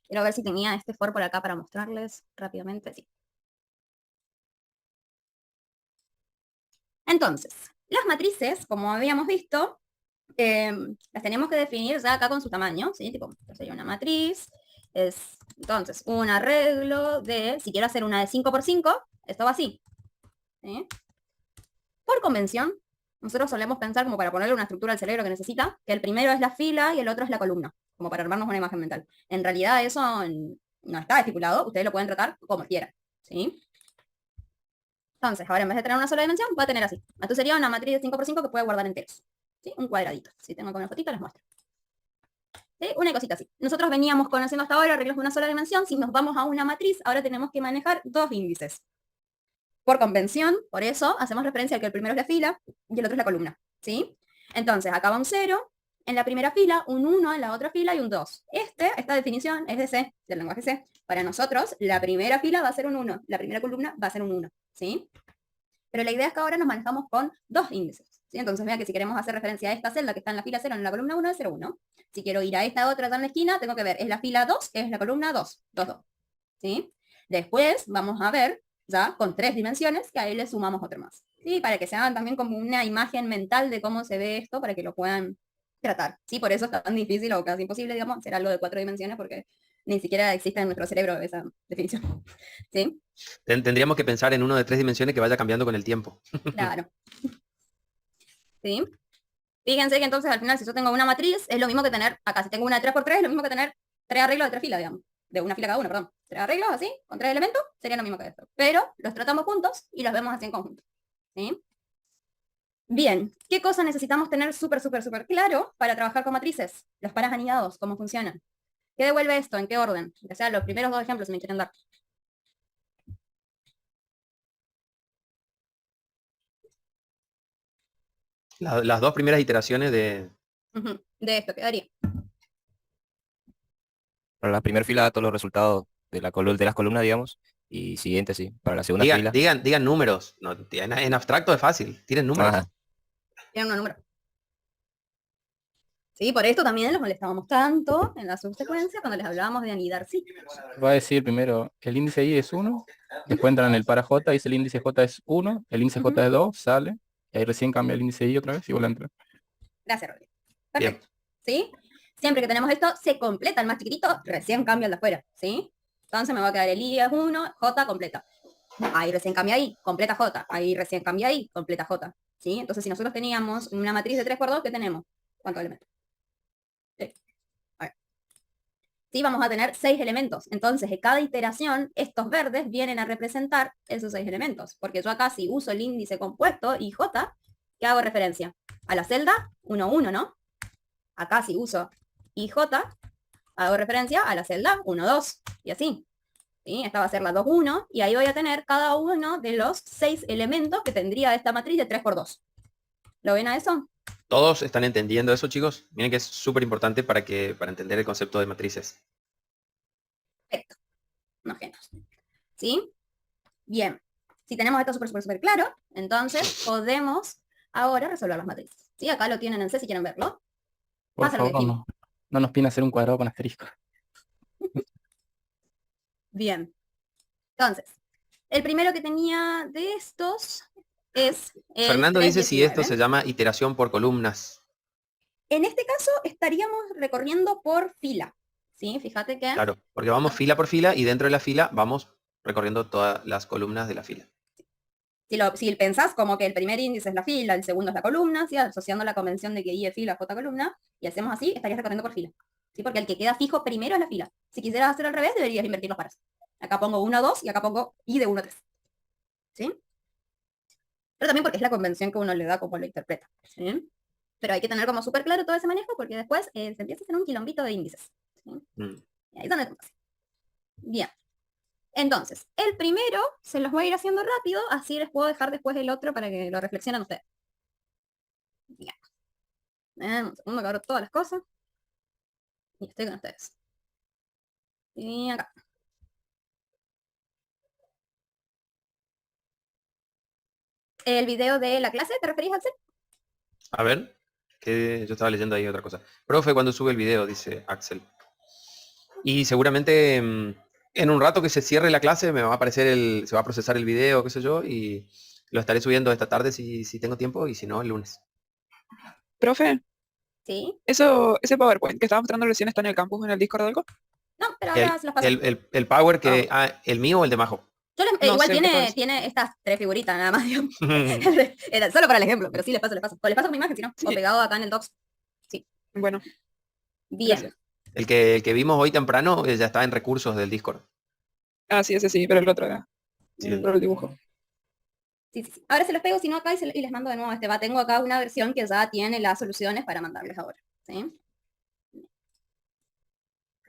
Quiero ver si tenía este for por acá para mostrarles rápidamente. Sí. Entonces, las matrices, como habíamos visto, las tenemos que definir ya acá con su tamaño, ¿sí? Tipo, esto sería una matriz, es entonces un arreglo de, si quiero hacer una de 5 por 5, esto va así, ¿sí? Por convención, nosotros solemos pensar como para ponerle una estructura al cerebro que necesita, que el primero es la fila y el otro es la columna, como para armarnos una imagen mental. En realidad eso no está estipulado, ustedes lo pueden tratar como quieran, ¿sí? Entonces, ahora en vez de tener una sola dimensión, va a tener así. Esto sería una matriz de 5 por 5 que puede guardar enteros. ¿Sí? Un cuadradito. Si tengo con una fotito, les muestro. ¿Sí? Una cosita así. Nosotros veníamos conociendo hasta ahora arreglos de una sola dimensión. Si nos vamos a una matriz, ahora tenemos que manejar dos índices. Por convención, por eso, hacemos referencia a que el primero es la fila y el otro es la columna. ¿Sí? Entonces, acá va un 0 en la primera fila, un 1 en la otra fila y un 2. Esta definición es de C, del lenguaje C. Para nosotros, la primera fila va a ser un 1, la primera columna va a ser un 1. ¿Sí? Pero la idea es que ahora nos manejamos con dos índices. ¿Sí? Entonces vean que si queremos hacer referencia a esta celda que está en la fila 0 en la columna 1 es 0, 1. Si quiero ir a esta otra en la esquina, tengo que ver, es la fila 2, es la columna 2, 2, 2. ¿Sí? Después vamos a ver ya con 3 dimensiones, que ahí le sumamos otro más. ¿Sí? Para que se hagan también como una imagen mental de cómo se ve esto, para que lo puedan tratar. ¿Sí? Por eso es tan difícil o casi imposible, digamos, hacer algo de 4 dimensiones, porque ni siquiera existe en nuestro cerebro esa definición. ¿Sí? Tendríamos que pensar en uno de 3 dimensiones que vaya cambiando con el tiempo. Claro. ¿Sí? Fíjense que entonces al final si yo tengo una matriz, es lo mismo que tener, acá si tengo una de 3 por 3, es lo mismo que tener 3 arreglos de 3 filas, digamos. De una fila cada uno, perdón. 3 arreglos así, con 3 elementos, sería lo mismo que esto. Pero los tratamos juntos y los vemos así en conjunto. ¿Sí? Bien, ¿qué cosa necesitamos tener súper claro para trabajar con matrices? Los pares anidados, ¿cómo funcionan? ¿Qué devuelve esto? ¿En qué orden? O sea, los primeros dos ejemplos si me quieren dar. Las dos primeras iteraciones de... De esto quedaría. Para la primera fila, todos los resultados de las columnas, digamos, y siguiente, sí. Para la segunda fila. Digan números. No, en abstracto es fácil. Tienen números. Ajá. Tienen un número. Sí, por esto también los molestábamos tanto en la subsecuencia cuando les hablábamos de anidar ciclos. Va a decir primero, el índice I es 1, después entran en el para J, dice el índice J es 1, el índice J es 2, sale, y ahí recién cambia el índice I otra vez y vuelve a entrar. Gracias, Rodrigo. Perfecto. ¿Sí? Siempre que tenemos esto, se completa el más chiquitito, recién cambia el de afuera. ¿Sí? Entonces me va a quedar el I es 1, J completa. Ahí recién cambia I, completa J. Ahí recién cambia I, completa J. ¿Sí? Entonces si nosotros teníamos una matriz de 3 por 2, ¿qué tenemos? ¿Cuántos elementos? Sí, vamos a tener 6 elementos. Entonces, en cada iteración, estos verdes vienen a representar esos 6 elementos. Porque yo acá, si uso el índice compuesto, IJ, ¿qué hago referencia? A la celda 1, 1, ¿no? Acá, si uso IJ, hago referencia a la celda 1, 2. Y así. ¿Sí? Esta va a ser la 2, 1. Y ahí voy a tener cada uno de los 6 elementos que tendría esta matriz de 3 por 2. ¿Lo ven a eso? ¿Todos están entendiendo eso, chicos? Miren que es súper importante para entender el concepto de matrices. Perfecto. Unos genios. ¿Sí? Bien. Si tenemos esto súper claro, entonces podemos ahora resolver las matrices. ¿Sí? Acá lo tienen en C si quieren verlo. Por Pasa lo que favor, dijimos. no nos piden hacer un cuadrado con asterisco. Bien. Entonces, el primero que tenía de estos es el Fernando dice si esto 319. se llama iteración por columnas. En este caso estaríamos recorriendo por fila. ¿Sí? Fíjate que Claro, porque vamos fila por fila y dentro de la fila vamos recorriendo todas las columnas de la fila. si pensás como que el primer índice es la fila, el segundo es la columna, ¿sí? Asociando la convención de que I es fila, J columna, y hacemos así, estarías recorriendo por fila. ¿Sí? Porque el que queda fijo primero es la fila. Si quisieras hacer al revés, deberías invertir los pares. Acá pongo 1, 2 y acá pongo I de 1, 3. ¿Sí? Pero también porque es la convención que uno le da como lo interpreta. ¿Sí? Pero hay que tener como súper claro todo ese manejo porque después se empieza a hacer un quilombito de índices. ¿Sí? Y ahí es donde tenemos. Bien. Entonces, el primero se los voy a ir haciendo rápido, así les puedo dejar después el otro para que lo reflexionen ustedes. Bien. Un segundo que abro todas las cosas. Y estoy con ustedes. Y acá. ¿El video de la clase te referís, Axel? A ver, que yo estaba leyendo ahí otra cosa. Profe, cuando sube el video, dice Axel. Y seguramente en un rato que se cierre la clase me va a aparecer se va a procesar el video, qué sé yo, y lo estaré subiendo esta tarde si tengo tiempo y si no, el lunes. Profe, ¿Sí? ese PowerPoint que estaba mostrando recién está en el campus, en el Discord de algo. No, pero ahora se los paso. El Power que... ¿el mío o el de Majo? Yo No igual sé, tiene estas 3 figuritas nada más, digamos. Era solo para el ejemplo, pero sí les paso. O les paso mi imagen, si no, o pegado acá en el docs. Sí. Bueno. Bien. El que vimos hoy temprano ya está en recursos del Discord. Ah, sí, ese sí, pero el otro era. Sí. Pero el dibujo. Sí. Ahora se los pego, si no acá, y les mando de nuevo este. Tengo acá una versión que ya tiene las soluciones para mandarles ahora. ¿Sí?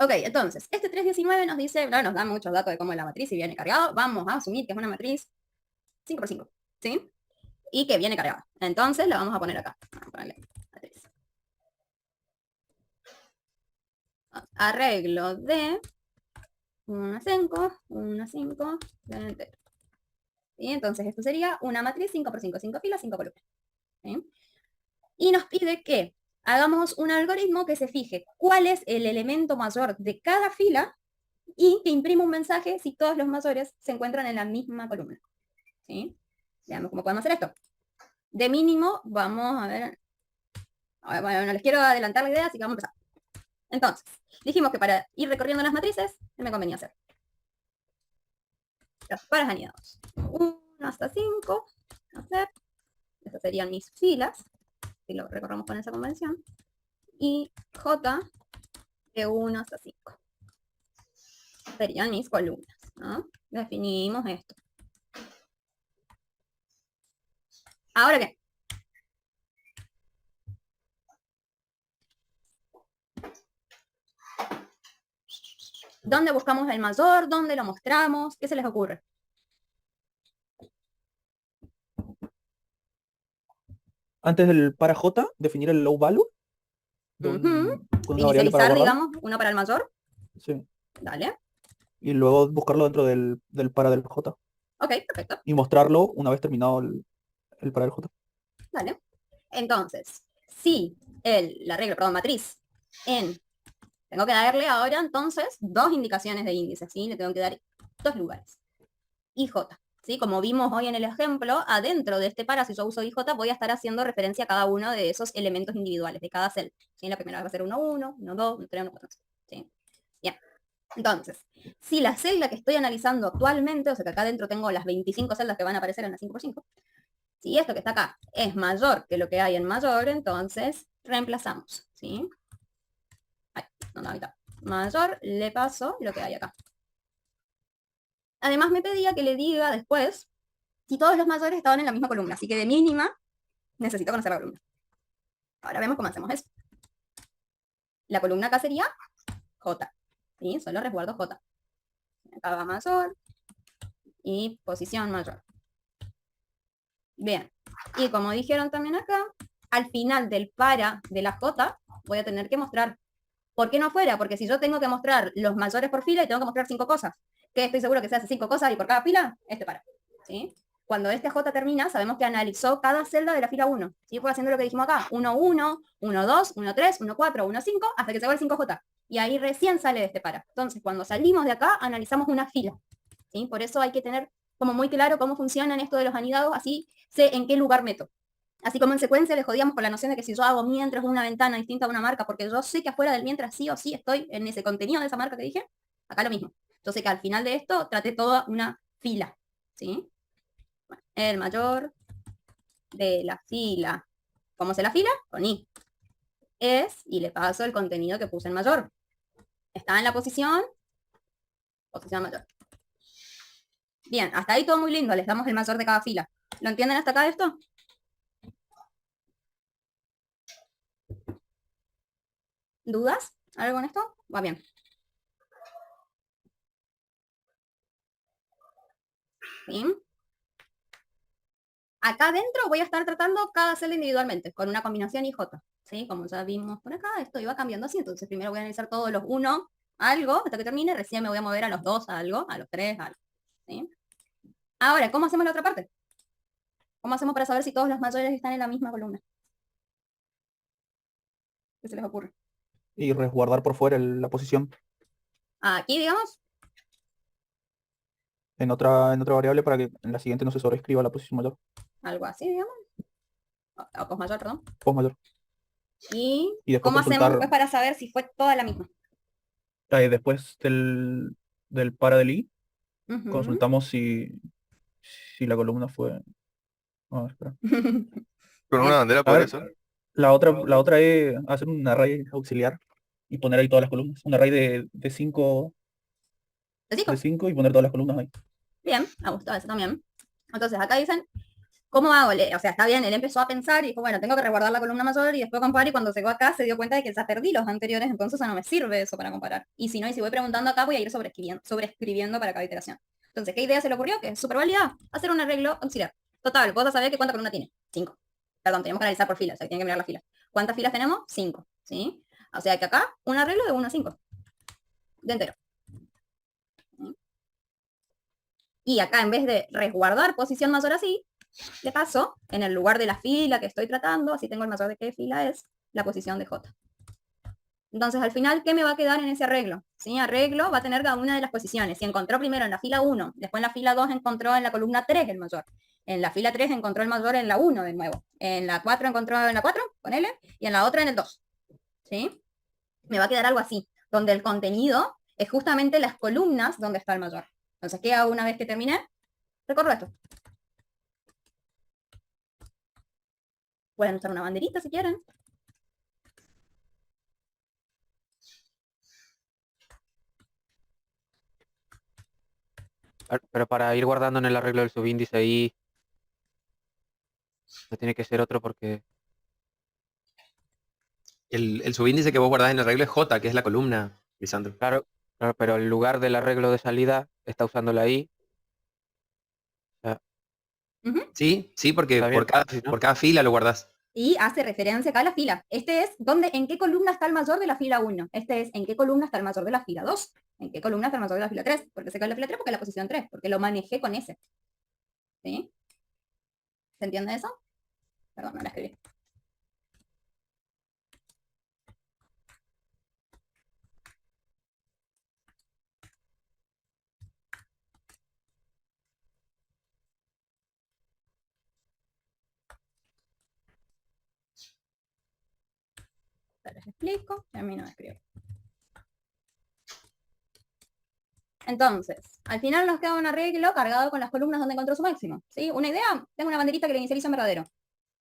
Ok, entonces, este 319 nos dice, nos da muchos datos de cómo es la matriz y viene cargado. Vamos a asumir que es una matriz 5 por 5, ¿sí? Y que viene cargada. Entonces, la vamos a poner acá. Vamos a ponerle matriz. Arreglo de 1, 5, 1, 5, de entero. ¿Sí? Entonces, esto sería una matriz 5 por 5, 5 filas, 5 columnas. ¿Sí? Y nos pide que hagamos un algoritmo que se fije cuál es el elemento mayor de cada fila y que imprima un mensaje si todos los mayores se encuentran en la misma columna. ¿Sí? Veamos cómo podemos hacer esto. De mínimo, vamos a ver. Bueno, no les quiero adelantar la idea, así que vamos a empezar. Entonces, dijimos que para ir recorriendo las matrices, me convenía hacer los pares anidados. 1 hasta 5. Hacer. Estas serían mis filas. Si lo recorremos con esa convención. Y J de 1 hasta 5. Serían mis columnas, ¿no? Definimos esto. Ahora bien. ¿Dónde buscamos el mayor? ¿Dónde lo mostramos? ¿Qué se les ocurre? Antes del para J, definir el low value. Con una variable para Inicializar, guardar. digamos, una para el mayor. Sí. Dale. Y luego buscarlo dentro del para del J. Ok, perfecto. Y mostrarlo una vez terminado el para del J. Dale. Entonces, si la regla, matriz tengo que darle ahora entonces 2 indicaciones de índice, ¿sí? Le tengo que dar 2 lugares. IJ, ¿sí? Como vimos hoy en el ejemplo, adentro de este para, si yo uso IJ, voy a estar haciendo referencia a cada uno de esos elementos individuales de cada celda. ¿Sí? La primera va a ser 1, 1, 1, 2, 1, 3, 1, 4, ¿sí? Bien. Entonces, si la celda que estoy analizando actualmente, o sea que acá adentro tengo las 25 celdas que van a aparecer en la 5x5, si esto que está acá es mayor que lo que hay en mayor, entonces reemplazamos, ¿sí? Ahorita. Mayor, le paso lo que hay acá. Además me pedía que le diga después si todos los mayores estaban en la misma columna, así que de mínima necesito conocer la columna. Ahora vemos cómo hacemos eso. La columna acá sería J, ¿sí? Solo resguardo J. Acá va mayor y posición mayor. Bien, y como dijeron también acá, al final del para de la J voy a tener que mostrar. ¿Por qué no afuera? Porque si yo tengo que mostrar los mayores por fila y tengo que mostrar 5 cosas, que estoy seguro que se hace 5 cosas y por cada fila, para. ¿Sí? cuando este J termina, sabemos que analizó cada celda de la fila 1. ¿Sí? Fue haciendo lo que dijimos acá. 1, 1, 1, 2, 1, 3, 1, 4, 1, 5, hasta que llegó el 5J. Y ahí recién sale de este para. Entonces, cuando salimos de acá, analizamos una fila. ¿Sí? Por eso hay que tener como muy claro cómo funcionan esto de los anidados, así sé en qué lugar meto. Así como en secuencia le jodíamos con la noción de que si yo hago mientras una ventana distinta a una marca, porque yo sé que afuera del mientras sí o sí estoy en ese contenido de esa marca que dije, acá lo mismo. Yo sé que al final de esto traté toda una fila. ¿Sí? Bueno, el mayor de la fila. ¿Cómo se la fila? Con I. Es, y le paso el contenido que puse en mayor. Está en la posición mayor. Bien, hasta ahí todo muy lindo. Les damos el mayor de cada fila. ¿Lo entienden hasta acá esto? ¿Dudas? ¿Algo con esto? Va bien. ¿Sí? Acá adentro voy a estar tratando cada celda individualmente, con una combinación IJ. ¿Sí? Como ya vimos por acá, esto iba cambiando así. Entonces primero voy a analizar todos los 1, algo, hasta que termine. Recién me voy a mover a los 2, algo, a los 3, algo. ¿Sí? Ahora, ¿cómo hacemos la otra parte? ¿Cómo hacemos para saber si todos los mayores están en la misma columna? ¿Qué se les ocurre? Y resguardar por fuera la posición Aquí, digamos, en otra variable para que en la siguiente no se sobreescriba la posición mayor, algo así, digamos. O posmayor, perdón. post mayor. Y Y después ¿cómo hacemos consultar pues para saber si fue toda la misma? después del para del I, Ujú. consultamos si la columna fue. A ver, espera. Con una bandera A podría ver, ser. la otra es hacer un array auxiliar y poner ahí todas las columnas. Un array de 5 ¿De 5? y poner todas las columnas ahí. Bien, me gustó eso también. Entonces acá dicen, ¿cómo hago? O sea, está bien, él empezó a pensar y dijo, bueno, tengo que resguardar la columna mayor y después comparar, y cuando llegó acá se dio cuenta de que ya perdí los anteriores, entonces ya no me sirve eso para comparar. Y si no, y si voy preguntando acá, voy a ir sobreescribiendo para cada iteración. Entonces, ¿qué idea se le ocurrió? Que es súper válida, hacer un arreglo auxiliar. Total, vos ya sabés que cuánta columna tiene. 5. Perdón, tenemos que analizar por filas, o sea, tienen que mirar las filas. ¿Cuántas filas tenemos? 5. ¿Sí? O sea que acá, un arreglo de 1 a 5. De entero. Y acá, en vez de resguardar posición mayor así, le paso, en el lugar de la fila que estoy tratando, así tengo el mayor de qué fila es, la posición de J. Entonces, al final, ¿qué me va a quedar en ese arreglo? ¿Sí? Arreglo va a tener cada una de las posiciones. Si encontró primero en la fila 1, después en la fila 2 encontró en la columna 3 el mayor. En la fila 3 encontró el mayor en la 1 de nuevo. En la 4 encontró en la 4, ponele, y en la otra en el 2. ¿Sí? Me va a quedar algo así, donde el contenido es justamente las columnas donde está el mayor. Entonces, ¿qué hago una vez que terminé? Recorro esto. Pueden usar una banderita si quieren. Pero para ir guardando en el arreglo del subíndice ahí, no tiene que ser otro porque... El subíndice que vos guardás en el arreglo es J, que es la columna, Lisandro. Claro, pero el lugar del arreglo de salida está usando la I. Sí, porque Está bien, por cada fila lo guardás. Y hace referencia acá a la fila. Este es en qué columna está el mayor de la fila 1. Este es en qué columna está el mayor de la fila 2. En qué columna está el mayor de la fila 3. ¿Por qué se cae la fila 3? Porque es la posición 3. Porque lo manejé con ese. ¿Sí? ¿Se entiende eso? Perdón, no la escribí. Les explico, termino de escribir. Entonces, al final nos queda un arreglo cargado con las columnas donde encontró su máximo. ¿Sí? Una idea, tengo una banderita que le inicializa en verdadero.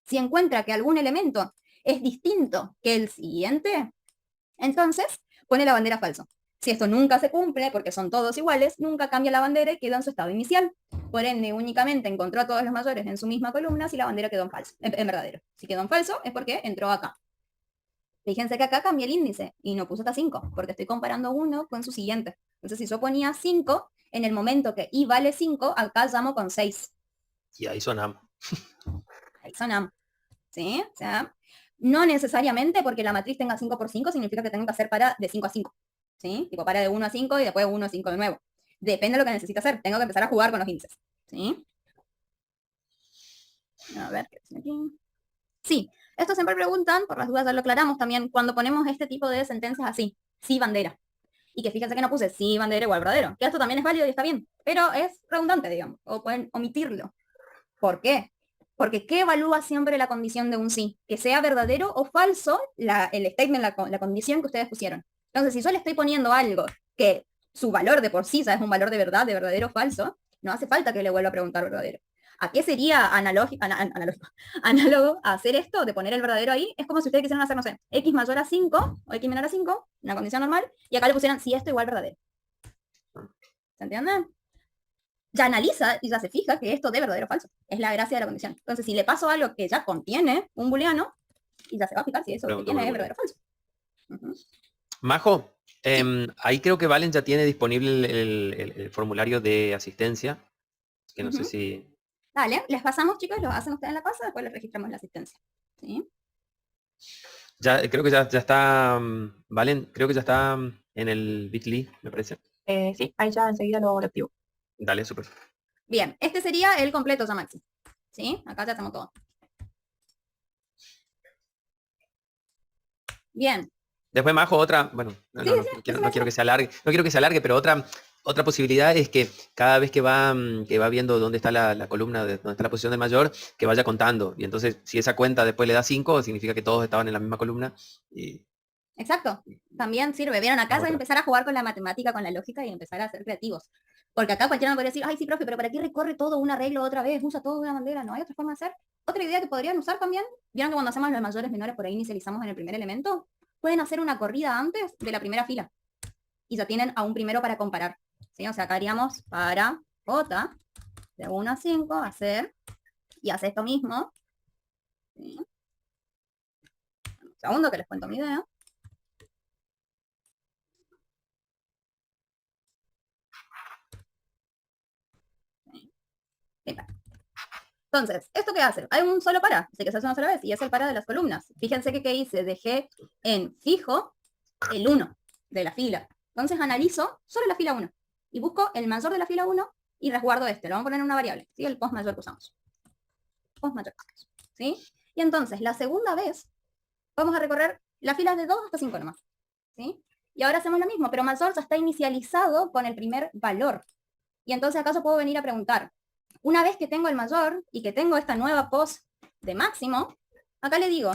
Si encuentra que algún elemento es distinto que el siguiente, entonces pone la bandera falso. Si esto nunca se cumple, porque son todos iguales, nunca cambia la bandera y queda en su estado inicial. Por ende, únicamente encontró a todos los mayores en su misma columna si la bandera quedó en falso, en verdadero. Si quedó en falso es porque entró acá. Fíjense que acá cambié el índice y no puse hasta 5, porque estoy comparando uno con su siguiente. Entonces, si yo ponía 5, en el momento que i vale 5, acá llamo con 6. Y ahí sonamos. Ahí sonamos. ¿Sí? O sea, no necesariamente porque la matriz tenga 5 por 5 significa que tengo que hacer para de 5 a 5. ¿Sí? Tipo para de 1 a 5 y después 1 a 5 de nuevo. Depende de lo que necesite hacer. Tengo que empezar a jugar con los índices. ¿Sí? A ver, ¿qué dice aquí? Sí, esto siempre preguntan, por las dudas ya lo aclaramos también, cuando ponemos este tipo de sentencias así, sí bandera. Y que fíjense que no puse sí bandera igual verdadero, que esto también es válido y está bien, pero es redundante, digamos, o pueden omitirlo. ¿Por qué? Porque ¿qué evalúa siempre la condición de un sí? Que sea verdadero o falso el statement, la condición que ustedes pusieron. Entonces, si yo le estoy poniendo algo que su valor de por sí ya es un valor de verdad, de verdadero o falso, no hace falta que le vuelva a preguntar verdadero. ¿A qué sería análogo a hacer esto, de poner el verdadero ahí? Es como si ustedes quisieran hacer, no sé, x mayor a 5 o x menor a 5, una condición normal, y acá le pusieran si esto igual verdadero. ¿Se entiende? Ya analiza y ya se fija que esto de verdadero o falso. Es la gracia de la condición. Entonces, si le paso algo que ya contiene un booleano, y ya se va a fijar si eso que tiene es verdadero o falso. Majo, ahí creo que Valen ya tiene disponible el formulario de asistencia, que no sé si... Dale, les pasamos, chicos, lo hacen ustedes en la casa, después les registramos la asistencia. ¿Sí? Ya, creo que ya está, Valen, creo que ya está en el Bitly, me parece. Sí, ahí ya enseguida lo activo. Dale, súper. Bien, este sería el completo ya, Maxi. ¿Sí? Acá ya tenemos todo. Bien. Después, Majo, otra, bueno, no quiero que se alargue, pero otra posibilidad es que cada vez que va viendo dónde está la columna, dónde está la posición del mayor, que vaya contando. Y entonces, si esa cuenta después le da 5, significa que todos estaban en la misma columna. Exacto. También sirve. Vieron, acá ya empezar a jugar con la matemática, con la lógica y empezar a ser creativos. Porque acá cualquiera me podría decir, ay, sí, profe, pero ¿para qué recorre todo un arreglo otra vez? Usa todo de una bandera. ¿No hay otra forma de hacer? Otra idea que podrían usar también, vieron que cuando hacemos los mayores, menores, por ahí inicializamos en el primer elemento, pueden hacer una corrida antes de la primera fila. Y ya tienen a un primero para comparar. ¿Sí? O sea, acá haríamos para J, de 1 a 5, hacer, y hace esto mismo. ¿Sí? Un segundo que les cuento mi idea. Entonces, ¿esto qué hace? Hay un solo para, así que se hace una sola vez, y es el para de las columnas. Fíjense que ¿qué hice? Dejé en fijo el 1 de la fila. Entonces analizo solo la fila 1, y busco el mayor de la fila 1, y resguardo este. Lo vamos a poner en una variable, ¿sí? El post mayor que usamos. Post mayor, ¿sí? Y entonces, la segunda vez, vamos a recorrer la fila de 2 hasta 5 nomás, ¿sí? Y ahora hacemos lo mismo, pero mayor ya está inicializado con el primer valor. Y entonces acaso puedo venir a preguntar, una vez que tengo el mayor y que tengo esta nueva post de máximo, acá le digo,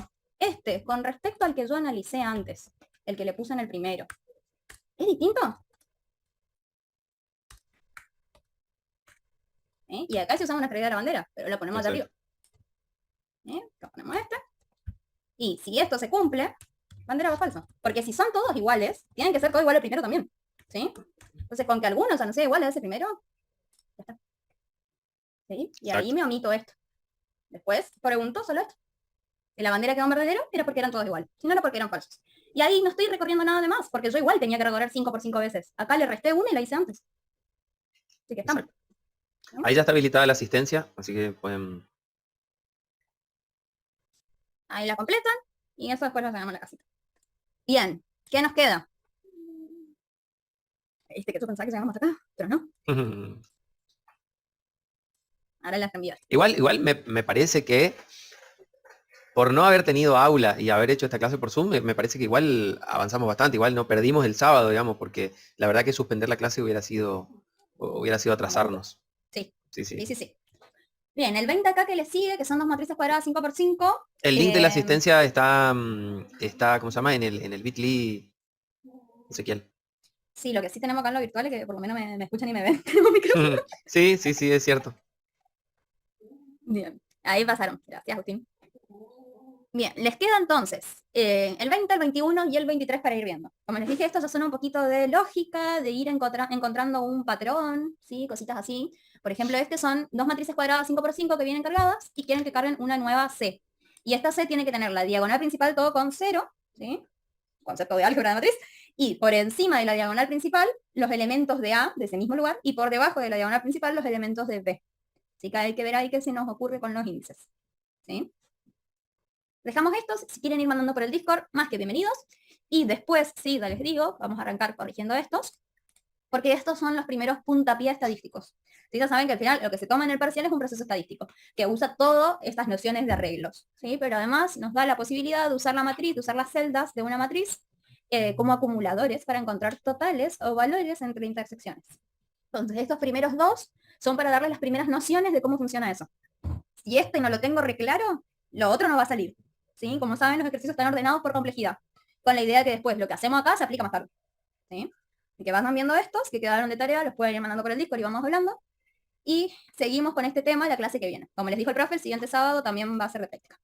con respecto al que yo analicé antes, el que le puse en el primero, ¿es distinto? Y acá sí usamos una estrella de la bandera, pero la ponemos allá arriba. Lo ponemos y si esto se cumple, bandera va falso. Porque si son todos iguales, tienen que ser todos iguales al primero también. ¿Sí? Entonces, con que algunos no sea igual a ese primero, ya está. ¿Sí? Y ahí me omito esto. Después pregunto solo esto. Si la bandera quedó en verdadero, era porque eran todos iguales. Si no, era porque eran falsos. Y ahí no estoy recorriendo nada de más, porque yo igual tenía que recorrer 5 por 5 veces. Acá le resté una y la hice antes. Así que estamos. ¿No? Ahí ya está habilitada la asistencia, así que pueden... Ahí la completan, y eso después lo sacamos a la casita. Bien, ¿qué nos queda? Viste que tú pensabas que llegamos acá, pero no. Ahora las envío. Igual me parece que por no haber tenido aula y haber hecho esta clase por Zoom, me parece que igual avanzamos bastante, igual no perdimos el sábado, digamos, porque la verdad que suspender la clase hubiera sido atrasarnos. Sí. Sí. Bien, el 20 acá que le sigue, que son dos matrices cuadradas 5 por 5. El link de la asistencia está, ¿cómo se llama? En el Bitly, Ezequiel. Sí, lo que sí tenemos acá en lo virtual es que por lo menos me escuchan y me ven. Tenemos micrófono. Sí, es cierto. Bien, ahí pasaron. Gracias, Agustín. Bien, les queda entonces el 20, el 21 y el 23 para ir viendo. Como les dije, esto ya son un poquito de lógica, de ir encontrando un patrón, ¿sí? Cositas así. Por ejemplo, son dos matrices cuadradas 5 por 5 que vienen cargadas y quieren que carguen una nueva C. Y esta C tiene que tener la diagonal principal todo con 0, ¿sí? Concepto de álgebra de matriz. Y por encima de la diagonal principal, los elementos de A, de ese mismo lugar, y por debajo de la diagonal principal, los elementos de B. Así que hay que ver ahí qué se nos ocurre con los índices. ¿Sí? Dejamos estos, si quieren ir mandando por el Discord, más que bienvenidos. Y después, sí, ya les digo, vamos a arrancar corrigiendo estos. porque estos son los primeros puntapiés estadísticos. ¿Sí? Ya saben que al final lo que se toma en el parcial es un proceso estadístico, que usa todas estas nociones de arreglos, ¿sí? Pero además nos da la posibilidad de usar la matriz, de usar las celdas de una matriz como acumuladores para encontrar totales o valores entre intersecciones. Entonces, estos primeros dos son para darle las primeras nociones de cómo funciona eso. Si este no lo tengo re claro, lo otro no va a salir. ¿Sí? Como saben, los ejercicios están ordenados por complejidad, con la idea de que después lo que hacemos acá se aplica más tarde. ¿Sí? Y que vayan viendo estos, que quedaron de tarea, los pueden ir mandando por el Discord y vamos hablando. Y seguimos con este tema la clase que viene. Como les dijo el profe, el siguiente sábado también va a ser de práctica.